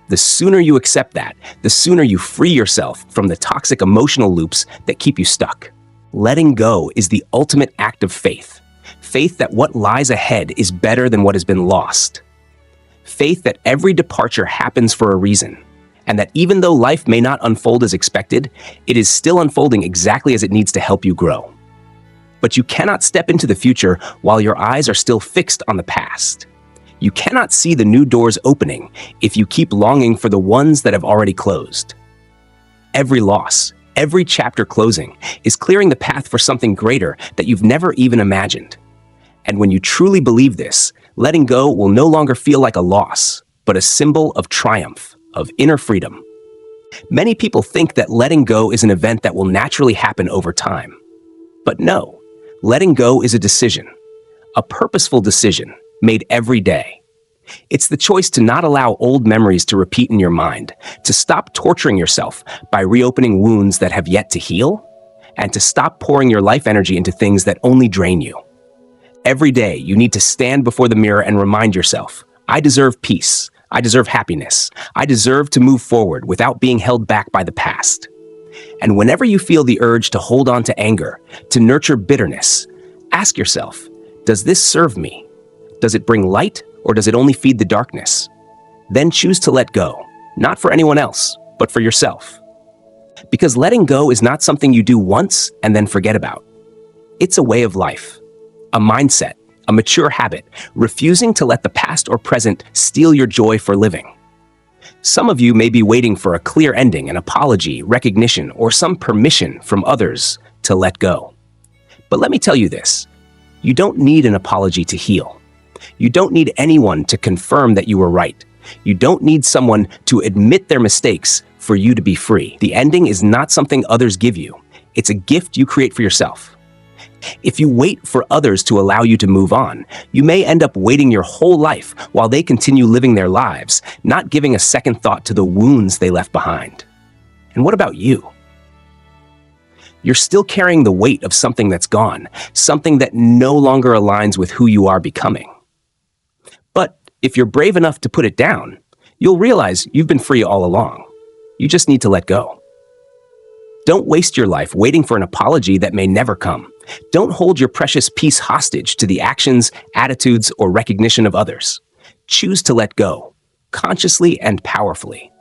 [SPEAKER 1] The sooner you accept that, the sooner you free yourself from the toxic emotional loops that keep you stuck. Letting go is the ultimate act of faith. Faith that what lies ahead is better than what has been lost. Faith that every departure happens for a reason, and that even though life may not unfold as expected, it is still unfolding exactly as it needs to help you grow. But you cannot step into the future while your eyes are still fixed on the past. You cannot see the new doors opening if you keep longing for the ones that have already closed. Every loss, every chapter closing, is clearing the path for something greater that you've never even imagined. And when you truly believe this, letting go will no longer feel like a loss, but a symbol of triumph, of inner freedom. Many people think that letting go is an event that will naturally happen over time. But no, letting go is a decision, a purposeful decision made every day. It's the choice to not allow old memories to repeat in your mind, to stop torturing yourself by reopening wounds that have yet to heal, and to stop pouring your life energy into things that only drain you. Every day, you need to stand before the mirror and remind yourself, I deserve peace, I deserve happiness, I deserve to move forward without being held back by the past. And whenever you feel the urge to hold on to anger, to nurture bitterness, ask yourself, does this serve me? Does it bring light, or does it only feed the darkness? Then choose to let go, not for anyone else, but for yourself. Because letting go is not something you do once and then forget about. It's a way of life, a mindset, a mature habit, refusing to let the past or present steal your joy for living. Some of you may be waiting for a clear ending, an apology, recognition, or some permission from others to let go. But let me tell you this, you don't need an apology to heal. You don't need anyone to confirm that you were right. You don't need someone to admit their mistakes for you to be free. The ending is not something others give you. It's a gift you create for yourself. If you wait for others to allow you to move on, you may end up waiting your whole life while they continue living their lives, not giving a second thought to the wounds they left behind. And what about you? You're still carrying the weight of something that's gone, something that no longer aligns with who you are becoming. But if you're brave enough to put it down, you'll realize you've been free all along. You just need to let go. Don't waste your life waiting for an apology that may never come. Don't hold your precious peace hostage to the actions, attitudes, or recognition of others. Choose to let go, consciously and powerfully.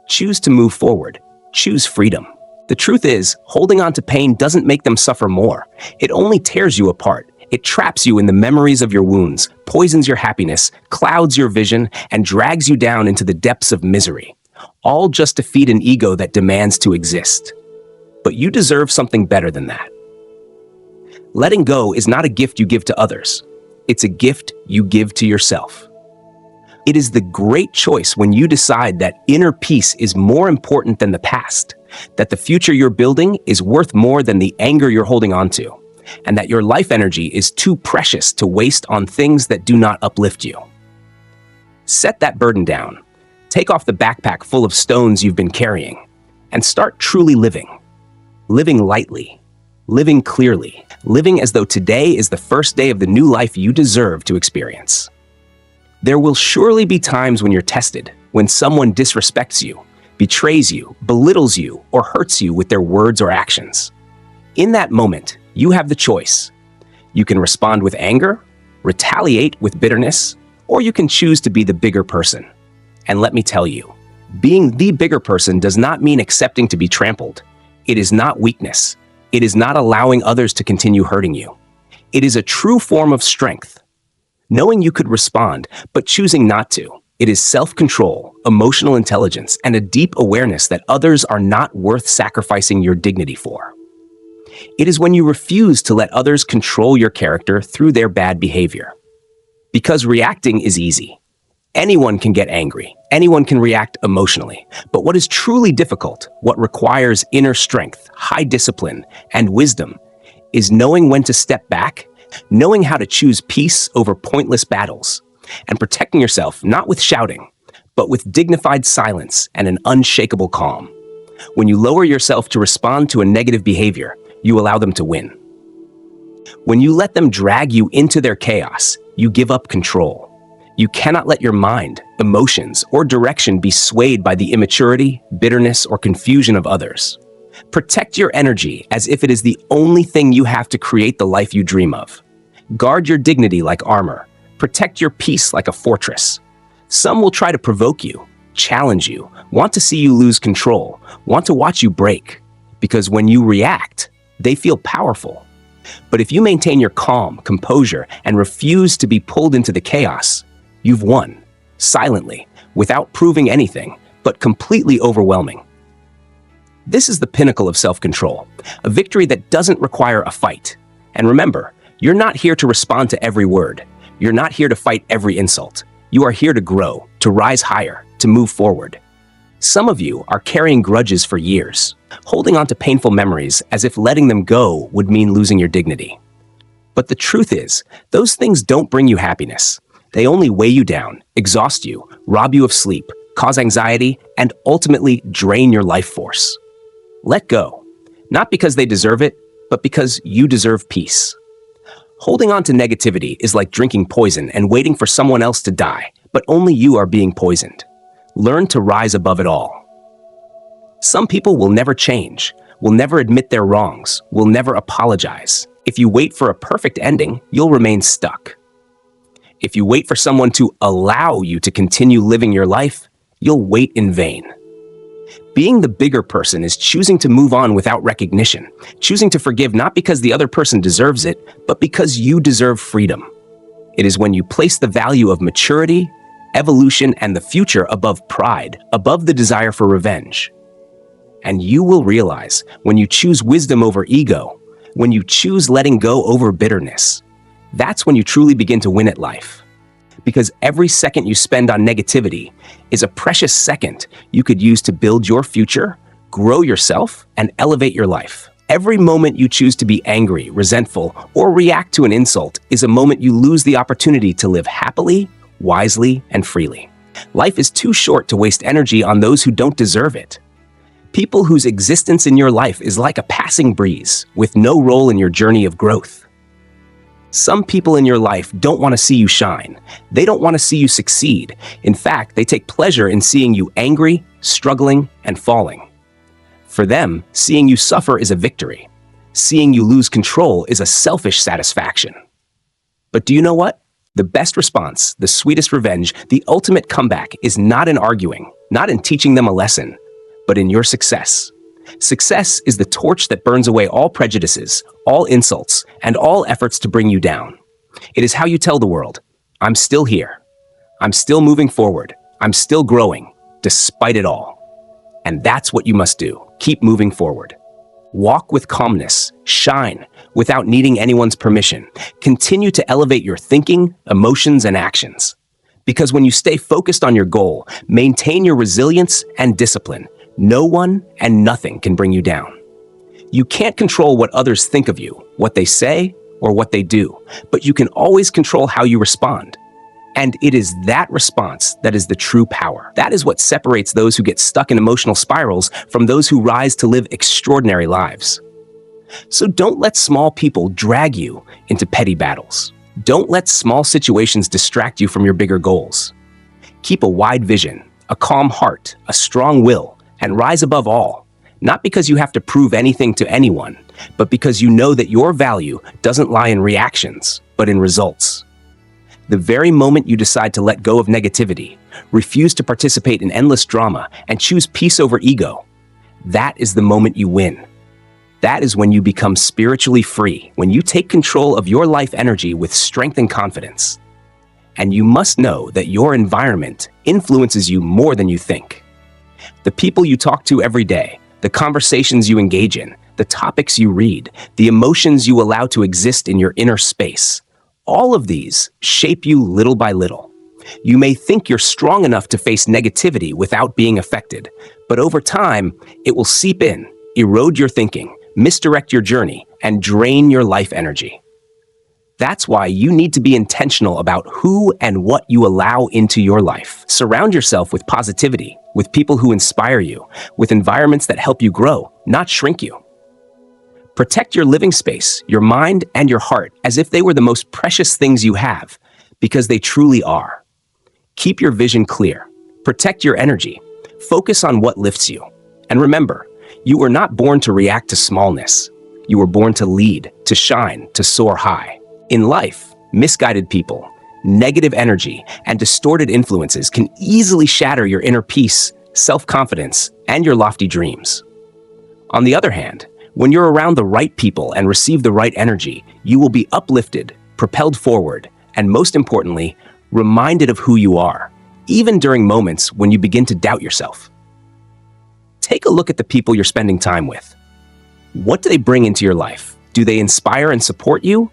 [SPEAKER 1] Choose to move forward. Choose freedom. The truth is, holding on to pain doesn't make them suffer more. It only tears you apart. It traps you in the memories of your wounds, poisons your happiness, clouds your vision, and drags you down into the depths of misery, all just to feed an ego that demands to exist. But you deserve something better than that. Letting go is not a gift you give to others. It's a gift you give to yourself. It is the great choice when you decide that inner peace is more important than the past, that the future you're building is worth more than the anger you're holding on to, and that your life energy is too precious to waste on things that do not uplift you. Set that burden down. Take off the backpack full of stones you've been carrying, and start truly living. Living lightly, living clearly, living as though today is the first day of the new life you deserve to experience. There will surely be times when you're tested, when someone disrespects you, betrays you, belittles you, or hurts you with their words or actions. In that moment, you have the choice. You can respond with anger, retaliate with bitterness, or you can choose to be the bigger person. And let me tell you, being the bigger person does not mean accepting to be trampled. It is not weakness. It is not allowing others to continue hurting you. It is a true form of strength. Knowing you could respond, but choosing not to. It is self-control, emotional intelligence, and a deep awareness that others are not worth sacrificing your dignity for. It is when you refuse to let others control your character through their bad behavior. Because reacting is easy. Anyone can get angry. Anyone can react emotionally. But what is truly difficult, what requires inner strength, high discipline, and wisdom, is knowing when to step back knowing how to choose peace over pointless battles, and protecting yourself not with shouting, but with dignified silence and an unshakable calm. When you lower yourself to respond to a negative behavior, you allow them to win. When you let them drag you into their chaos, you give up control. You cannot let your mind, emotions, or direction be swayed by the immaturity, bitterness, or confusion of others. Protect your energy as if it is the only thing you have to create the life you dream of. Guard your dignity like armor. Protect your peace like a fortress. Some will try to provoke you, challenge you, want to see you lose control, want to watch you break. Because when you react, they feel powerful. But if you maintain your calm, composure, and refuse to be pulled into the chaos, you've won, silently, without proving anything, but completely overwhelming. This is the pinnacle of self-control, a victory that doesn't require a fight. And remember, you're not here to respond to every word. You're not here to fight every insult. You are here to grow, to rise higher, to move forward. Some of you are carrying grudges for years, holding on to painful memories as if letting them go would mean losing your dignity. But the truth is, those things don't bring you happiness. They only weigh you down, exhaust you, rob you of sleep, cause anxiety, and ultimately drain your life force. Let go, not because they deserve it, but because you deserve peace. Holding on to negativity is like drinking poison and waiting for someone else to die, but only you are being poisoned. Learn to rise above it all. Some people will never change, will never admit their wrongs, will never apologize. If you wait for a perfect ending, you'll remain stuck. If you wait for someone to allow you to continue living your life, you'll wait in vain. Being the bigger person is choosing to move on without recognition, choosing to forgive not because the other person deserves it, but because you deserve freedom. It is when you place the value of maturity, evolution, and the future above pride, above the desire for revenge. And you will realize when you choose wisdom over ego, when you choose letting go over bitterness, that's when you truly begin to win at life. Because every second you spend on negativity is a precious second you could use to build your future, grow yourself, and elevate your life. Every moment you choose to be angry, resentful, or react to an insult is a moment you lose the opportunity to live happily, wisely, and freely. Life is too short to waste energy on those who don't deserve it. People whose existence in your life is like a passing breeze, with no role in your journey of growth. Some people in your life don't want to see you shine. They don't want to see you succeed. In fact, they take pleasure in seeing you angry, struggling, and falling. For them, seeing you suffer is a victory. Seeing you lose control is a selfish satisfaction. But do you know what? The best response, the sweetest revenge, the ultimate comeback is not in arguing, not in teaching them a lesson, but in your success. Success is the torch that burns away all prejudices, all insults, and all efforts to bring you down. It is how you tell the world, I'm still here. I'm still moving forward. I'm still growing, despite it all. And that's what you must do. Keep moving forward. Walk with calmness, shine without needing anyone's permission. Continue to elevate your thinking, emotions, and actions. Because when you stay focused on your goal, maintain your resilience and discipline, no one and nothing can bring you down. You can't control what others think of you, what they say, or what they do, but you can always control how you respond. And it is that response that is the true power. That is what separates those who get stuck in emotional spirals from those who rise to live extraordinary lives. So don't let small people drag you into petty battles. Don't let small situations distract you from your bigger goals. Keep a wide vision, a calm heart, a strong will, and rise above all, not because you have to prove anything to anyone, but because you know that your value doesn't lie in reactions, but in results. The very moment you decide to let go of negativity, refuse to participate in endless drama, and choose peace over ego, that is the moment you win. That is when you become spiritually free, when you take control of your life energy with strength and confidence. And you must know that your environment influences you more than you think. The people you talk to every day, the conversations you engage in, the topics you read, the emotions you allow to exist in your inner space, all of these shape you little by little. You may think you're strong enough to face negativity without being affected, but over time, it will seep in, erode your thinking, misdirect your journey, and drain your life energy. That's why you need to be intentional about who and what you allow into your life. Surround yourself with positivity, with people who inspire you, with environments that help you grow, not shrink you. Protect your living space, your mind, and your heart as if they were the most precious things you have, because they truly are. Keep your vision clear. Protect your energy. Focus on what lifts you. And remember, you were not born to react to smallness. You were born to lead, to shine, to soar high. In life, misguided people, negative energy, and distorted influences can easily shatter your inner peace, self-confidence, and your lofty dreams. On the other hand, when you're around the right people and receive the right energy, you will be uplifted, propelled forward, and most importantly, reminded of who you are, even during moments when you begin to doubt yourself. Take a look at the people you're spending time with. What do they bring into your life? Do they inspire and support you?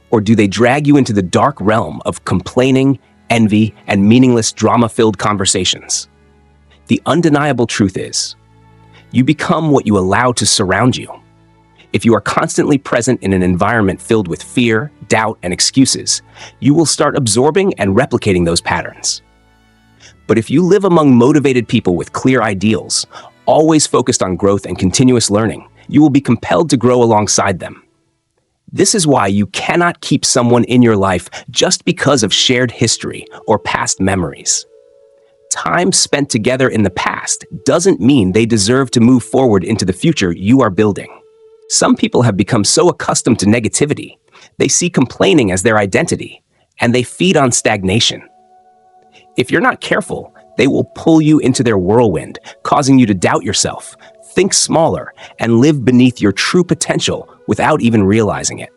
[SPEAKER 1] Or do they drag you into the dark realm of complaining, envy, and meaningless drama-filled conversations? The undeniable truth is, you become what you allow to surround you. If you are constantly present in an environment filled with fear, doubt, and excuses, you will start absorbing and replicating those patterns. But if you live among motivated people with clear ideals, always focused on growth and continuous learning, you will be compelled to grow alongside them. This is why you cannot keep someone in your life just because of shared history or past memories. Time spent together in the past doesn't mean they deserve to move forward into the future you are building. Some people have become so accustomed to negativity, they see complaining as their identity, and they feed on stagnation. If you're not careful, they will pull you into their whirlwind, causing you to doubt yourself, think smaller, and live beneath your true potential without even realizing it.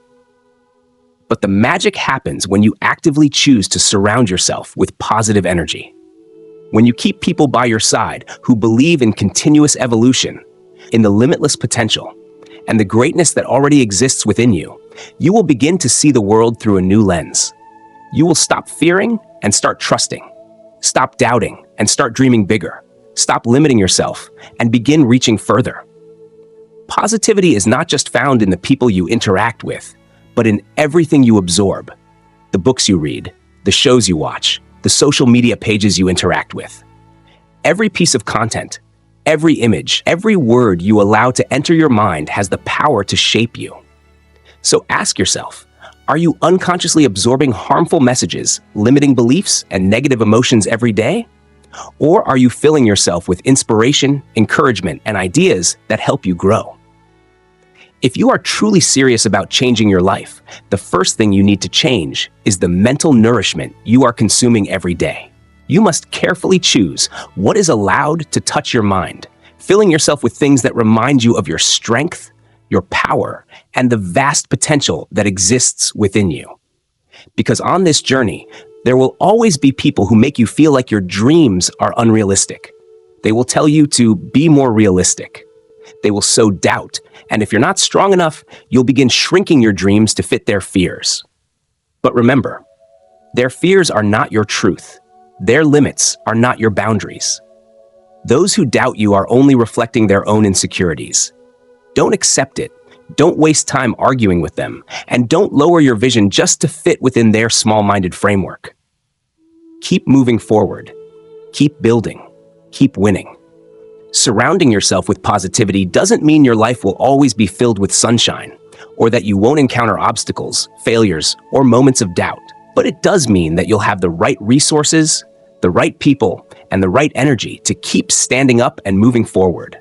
[SPEAKER 1] But the magic happens when you actively choose to surround yourself with positive energy. When you keep people by your side who believe in continuous evolution, in the limitless potential, and the greatness that already exists within you, you will begin to see the world through a new lens. You will stop fearing and start trusting. Stop doubting and start dreaming bigger. Stop limiting yourself and begin reaching further. Positivity is not just found in the people you interact with, but in everything you absorb. The books you read, the shows you watch, the social media pages you interact with. Every piece of content, every image, every word you allow to enter your mind has the power to shape you. So ask yourself, are you unconsciously absorbing harmful messages, limiting beliefs, and negative emotions every day? Or are you filling yourself with inspiration, encouragement, and ideas that help you grow? If you are truly serious about changing your life, the first thing you need to change is the mental nourishment you are consuming every day. You must carefully choose what is allowed to touch your mind, filling yourself with things that remind you of your strength, your power, and the vast potential that exists within you. Because on this journey, there will always be people who make you feel like your dreams are unrealistic. They will tell you to be more realistic. They will sow doubt, and if you're not strong enough, you'll begin shrinking your dreams to fit their fears. But remember, their fears are not your truth. Their limits are not your boundaries. Those who doubt you are only reflecting their own insecurities. Don't accept it. Don't waste time arguing with them, and don't lower your vision just to fit within their small-minded framework. Keep moving forward. Keep building. Keep winning. Surrounding yourself with positivity doesn't mean your life will always be filled with sunshine, or that you won't encounter obstacles, failures, or moments of doubt. But it does mean that you'll have the right resources, the right people, and the right energy to keep standing up and moving forward.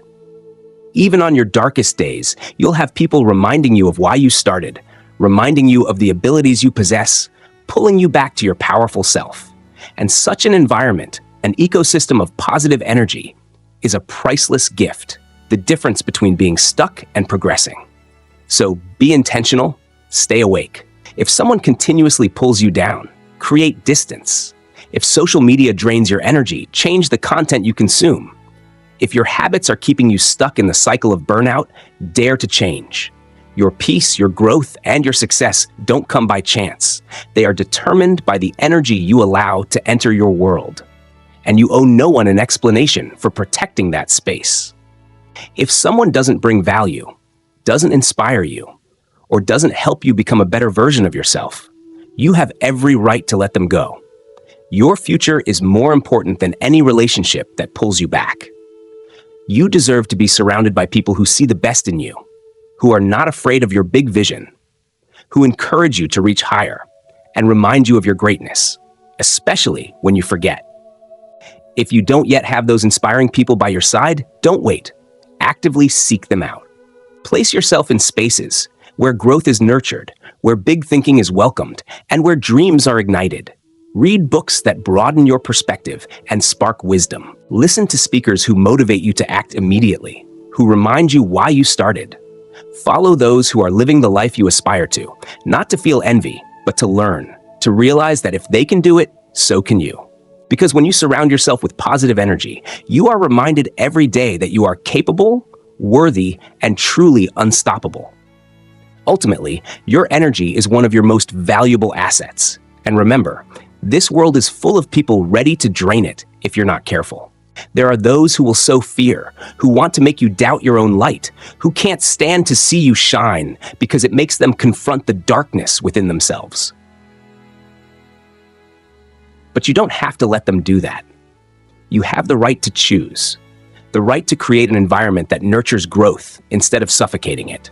[SPEAKER 1] Even on your darkest days, you'll have people reminding you of why you started, reminding you of the abilities you possess, pulling you back to your powerful self. And such an environment, an ecosystem of positive energy, is a priceless gift, the difference between being stuck and progressing. So be intentional, stay awake. If someone continuously pulls you down, create distance. If social media drains your energy, change the content you consume. If your habits are keeping you stuck in the cycle of burnout, dare to change. Your peace, your growth, and your success don't come by chance. They are determined by the energy you allow to enter your world. And you owe no one an explanation for protecting that space. If someone doesn't bring value, doesn't inspire you, or doesn't help you become a better version of yourself, you have every right to let them go. Your future is more important than any relationship that pulls you back. You deserve to be surrounded by people who see the best in you, who are not afraid of your big vision, who encourage you to reach higher and remind you of your greatness, especially when you forget. If you don't yet have those inspiring people by your side, don't wait. Actively seek them out. Place yourself in spaces where growth is nurtured, where big thinking is welcomed, and where dreams are ignited. Read books that broaden your perspective and spark wisdom. Listen to speakers who motivate you to act immediately, who remind you why you started. Follow those who are living the life you aspire to, not to feel envy, but to learn, to realize that if they can do it, so can you. Because when you surround yourself with positive energy, you are reminded every day that you are capable, worthy, and truly unstoppable. Ultimately, your energy is one of your most valuable assets. And remember, this world is full of people ready to drain it if you're not careful. There are those who will sow fear, who want to make you doubt your own light, who can't stand to see you shine because it makes them confront the darkness within themselves. But you don't have to let them do that. You have the right to choose, the right to create an environment that nurtures growth instead of suffocating it,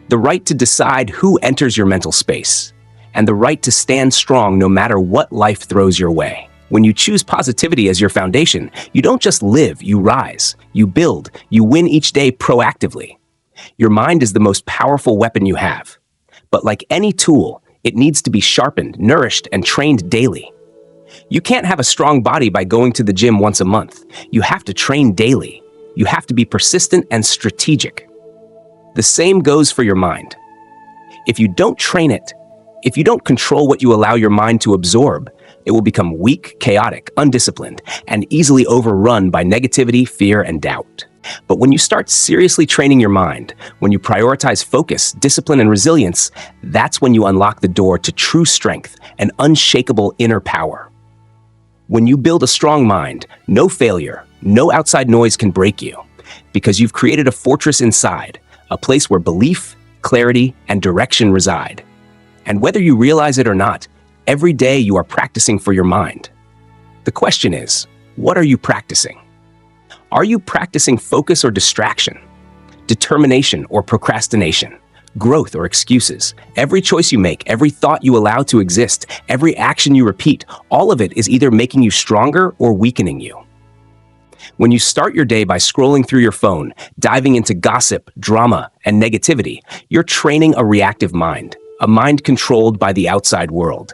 [SPEAKER 1] the right to decide who enters your mental space, and the right to stand strong no matter what life throws your way. When you choose positivity as your foundation, you don't just live, you rise, you build, you win each day proactively. Your mind is the most powerful weapon you have. But like any tool, it needs to be sharpened, nourished, and trained daily. You can't have a strong body by going to the gym once a month. You have to train daily. You have to be persistent and strategic. The same goes for your mind. If you don't train it, if you don't control what you allow your mind to absorb, it will become weak, chaotic, undisciplined, and easily overrun by negativity, fear, and doubt. But when you start seriously training your mind, when you prioritize focus, discipline, and resilience, that's when you unlock the door to true strength and unshakable inner power. When you build a strong mind, no failure, no outside noise can break you, because you've created a fortress inside, a place where belief, clarity, and direction reside. And whether you realize it or not, every day you are practicing for your mind. The question is, what are you practicing? Are you practicing focus or distraction? Determination or procrastination? Growth or excuses? Every choice you make, every thought you allow to exist, every action you repeat, all of it is either making you stronger or weakening you. When you start your day by scrolling through your phone, diving into gossip, drama, and negativity, you're training a reactive mind, a mind controlled by the outside world.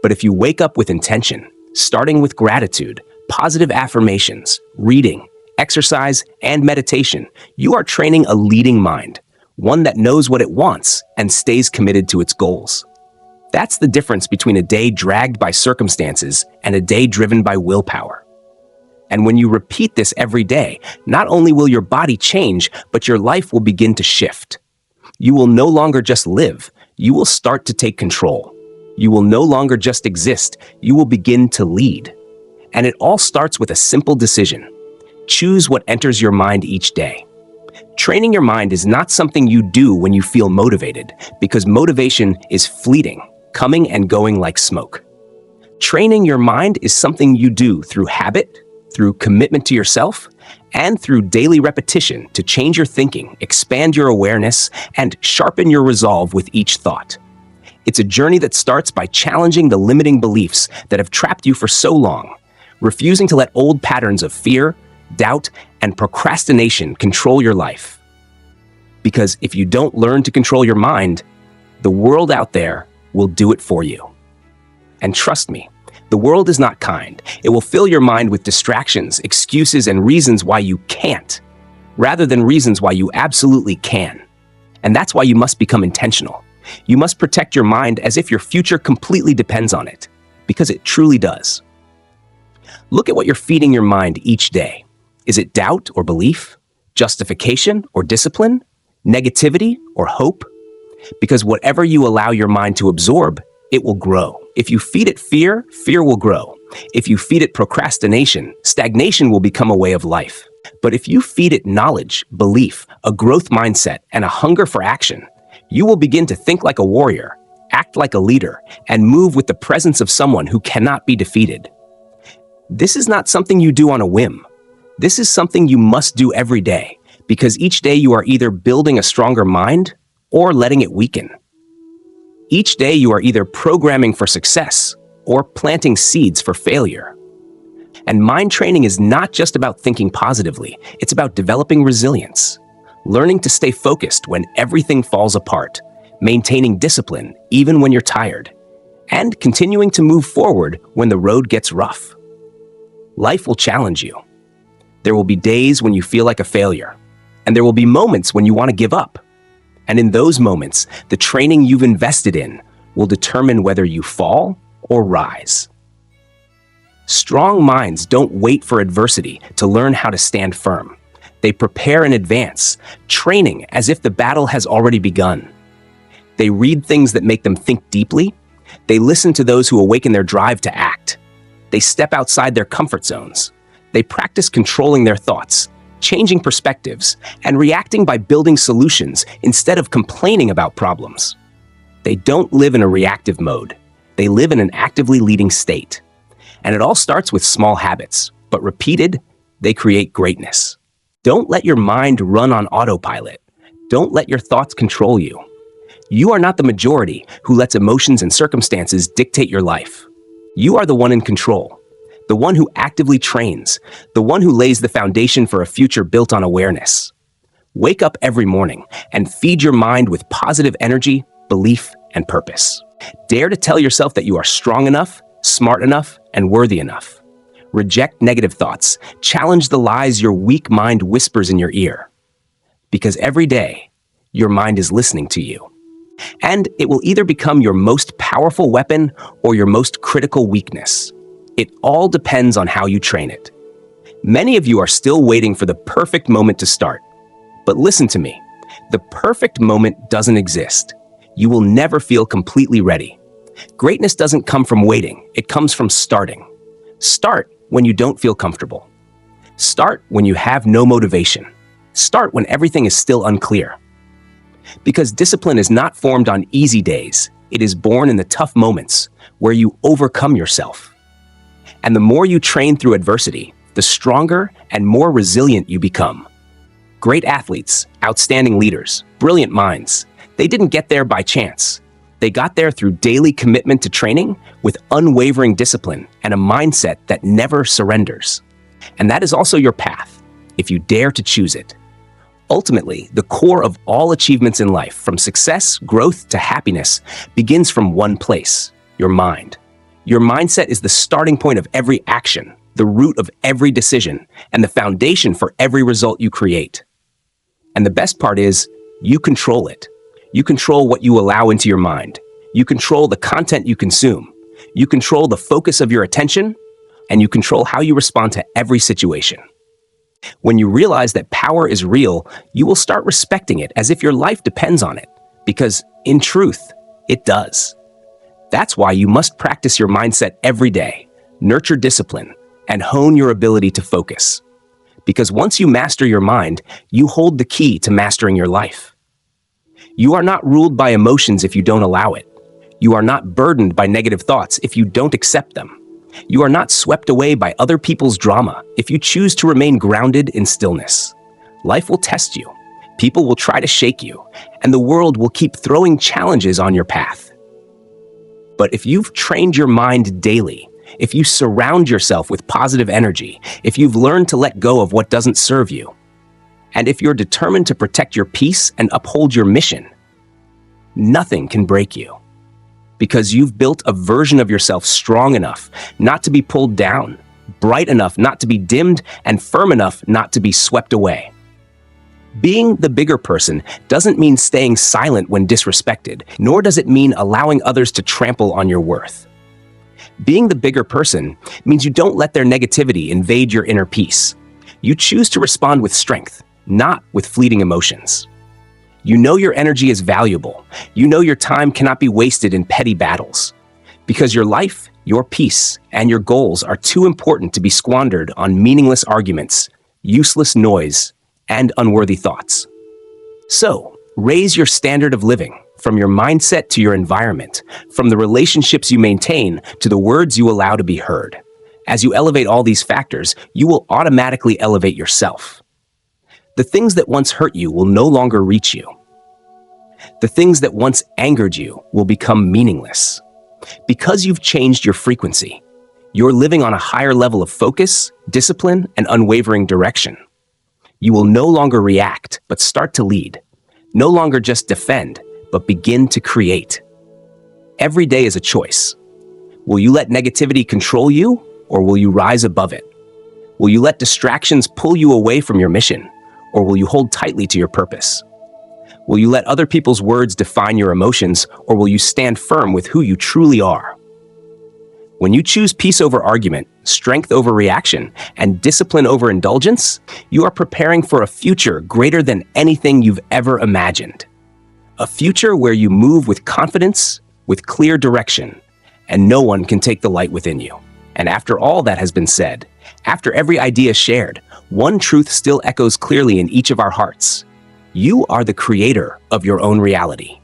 [SPEAKER 1] But if you wake up with intention, starting with gratitude, positive affirmations, reading, exercise, and meditation, you are training a leading mind, one that knows what it wants and stays committed to its goals. That's the difference between a day dragged by circumstances and a day driven by willpower. And when you repeat this every day, not only will your body change, but your life will begin to shift. You will no longer just live, you will start to take control. You will no longer just exist, you will begin to lead. And it all starts with a simple decision. Choose what enters your mind each day. Training your mind is not something you do when you feel motivated, because motivation is fleeting, coming and going like smoke. Training your mind is something you do through habit, through commitment to yourself, and through daily repetition to change your thinking, expand your awareness, and sharpen your resolve with each thought. It's a journey that starts by challenging the limiting beliefs that have trapped you for so long, refusing to let old patterns of fear, doubt, and procrastination control your life. Because if you don't learn to control your mind, the world out there will do it for you. And trust me, the world is not kind. It will fill your mind with distractions, excuses, and reasons why you can't, rather than reasons why you absolutely can. And that's why you must become intentional. You must protect your mind as if your future completely depends on it, because it truly does. Look at what you're feeding your mind each day. Is it doubt or belief? Justification or discipline? Negativity or hope? Because whatever you allow your mind to absorb, it will grow. If you feed it fear, fear will grow. If you feed it procrastination, stagnation will become a way of life. But if you feed it knowledge, belief, a growth mindset, and a hunger for action, you will begin to think like a warrior, act like a leader, and move with the presence of someone who cannot be defeated. This is not something you do on a whim. This is something you must do every day, because each day you are either building a stronger mind or letting it weaken. Each day you are either programming for success or planting seeds for failure. And mind training is not just about thinking positively, it's about developing resilience, learning to stay focused when everything falls apart, maintaining discipline even when you're tired, and continuing to move forward when the road gets rough. Life will challenge you. There will be days when you feel like a failure, and there will be moments when you want to give up. And in those moments, the training you've invested in will determine whether you fall or rise. Strong minds don't wait for adversity to learn how to stand firm. They prepare in advance, training as if the battle has already begun. They read things that make them think deeply. They listen to those who awaken their drive to act. They step outside their comfort zones. They practice controlling their thoughts, changing perspectives, and reacting by building solutions instead of complaining about problems. They don't live in a reactive mode. They live in an actively leading state. And it all starts with small habits, but repeated, they create greatness. Don't let your mind run on autopilot. Don't let your thoughts control you. You are not the majority who lets emotions and circumstances dictate your life. You are the one in control, the one who actively trains, the one who lays the foundation for a future built on awareness. Wake up every morning and feed your mind with positive energy, belief, and purpose. Dare to tell yourself that you are strong enough, smart enough, and worthy enough. Reject negative thoughts. Challenge the lies your weak mind whispers in your ear. Because every day, your mind is listening to you. And it will either become your most powerful weapon or your most critical weakness. It all depends on how you train it. Many of you are still waiting for the perfect moment to start. But listen to me. The perfect moment doesn't exist. You will never feel completely ready. Greatness doesn't come from waiting. It comes from starting. Start when you don't feel comfortable. Start when you have no motivation. Start when everything is still unclear. Because discipline is not formed on easy days. It is born in the tough moments where you overcome yourself. And the more you train through adversity, the stronger and more resilient you become. Great athletes, outstanding leaders, brilliant minds, they didn't get there by chance. They got there through daily commitment to training with unwavering discipline and a mindset that never surrenders. And that is also your path, if you dare to choose it. Ultimately, the core of all achievements in life, from success, growth, to happiness, begins from one place: your mind. Your mindset is the starting point of every action, the root of every decision, and the foundation for every result you create. And the best part is, you control it. You control what you allow into your mind. You control the content you consume. You control the focus of your attention, and you control how you respond to every situation. When you realize that power is real, you will start respecting it as if your life depends on it, because in truth, it does. That's why you must practice your mindset every day, nurture discipline, and hone your ability to focus. Because once you master your mind, you hold the key to mastering your life. You are not ruled by emotions if you don't allow it. You are not burdened by negative thoughts if you don't accept them. You are not swept away by other people's drama if you choose to remain grounded in stillness. Life will test you. People will try to shake you, and the world will keep throwing challenges on your path. But if you've trained your mind daily, if you surround yourself with positive energy, if you've learned to let go of what doesn't serve you, and if you're determined to protect your peace and uphold your mission, nothing can break you. Because you've built a version of yourself strong enough not to be pulled down, bright enough not to be dimmed, and firm enough not to be swept away. Being the bigger person doesn't mean staying silent when disrespected, nor does it mean allowing others to trample on your worth. Being the bigger person means you don't let their negativity invade your inner peace. You choose to respond with strength, not with fleeting emotions. You know your energy is valuable. You know your time cannot be wasted in petty battles. Because your life, your peace, and your goals are too important to be squandered on meaningless arguments, useless noise, and unworthy thoughts. So, raise your standard of living. From your mindset to your environment, from the relationships you maintain to the words you allow to be heard. As you elevate all these factors, you will automatically elevate yourself. The things that once hurt you will no longer reach you. The things that once angered you will become meaningless. Because you've changed your frequency, you're living on a higher level of focus, discipline, and unwavering direction. You will no longer react, but start to lead. No longer just defend, but begin to create. Every day is a choice. Will you let negativity control you, or will you rise above it? Will you let distractions pull you away from your mission, or will you hold tightly to your purpose? Will you let other people's words define your emotions, or will you stand firm with who you truly are? When you choose peace over argument, strength over reaction, and discipline over indulgence, you are preparing for a future greater than anything you've ever imagined. A future where you move with confidence, with clear direction, and no one can take the light within you. And after all that has been said, after every idea shared, one truth still echoes clearly in each of our hearts. You are the creator of your own reality.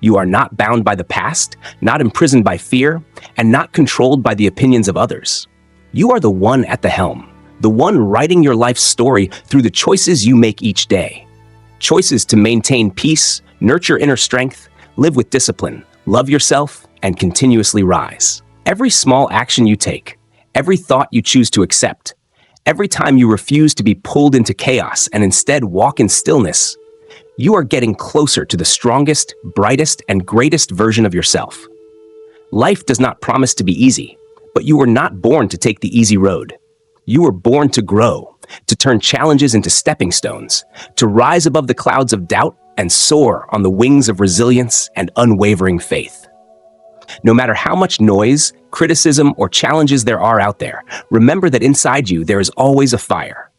[SPEAKER 1] You are not bound by the past, not imprisoned by fear, and not controlled by the opinions of others. You are the one at the helm, the one writing your life's story through the choices you make each day. Choices to maintain peace, nurture inner strength, live with discipline, love yourself, and continuously rise. Every small action you take, every thought you choose to accept, every time you refuse to be pulled into chaos and instead walk in stillness, you are getting closer to the strongest, brightest, and greatest version of yourself. Life does not promise to be easy, but you were not born to take the easy road. You were born to grow, to turn challenges into stepping stones, to rise above the clouds of doubt and soar on the wings of resilience and unwavering faith. No matter how much noise, criticism, or challenges there are out there, remember that inside you there is always a fire,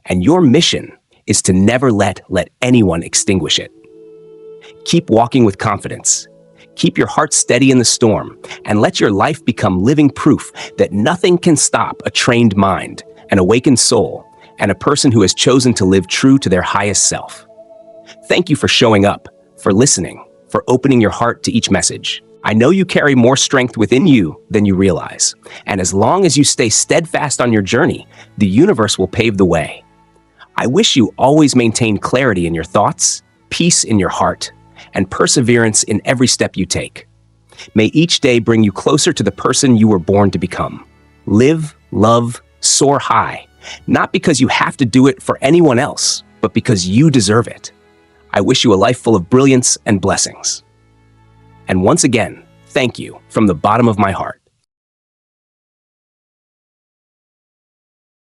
[SPEAKER 1] and your mission is to never let anyone extinguish it. Keep walking with confidence. Keep your heart steady in the storm, and let your life become living proof that nothing can stop a trained mind, an awakened soul, and a person who has chosen to live true to their highest self. Thank you for showing up, for listening, for opening your heart to each message. I know you carry more strength within you than you realize, and as long as you stay steadfast on your journey, the universe will pave the way. I wish you always maintain clarity in your thoughts, peace in your heart, and perseverance in every step you take. May each day bring you closer to the person you were born to become. Live, love, soar high, not because you have to do it for anyone else, but because you deserve it. I wish you a life full of brilliance and blessings. And once again, thank you from the bottom of my heart.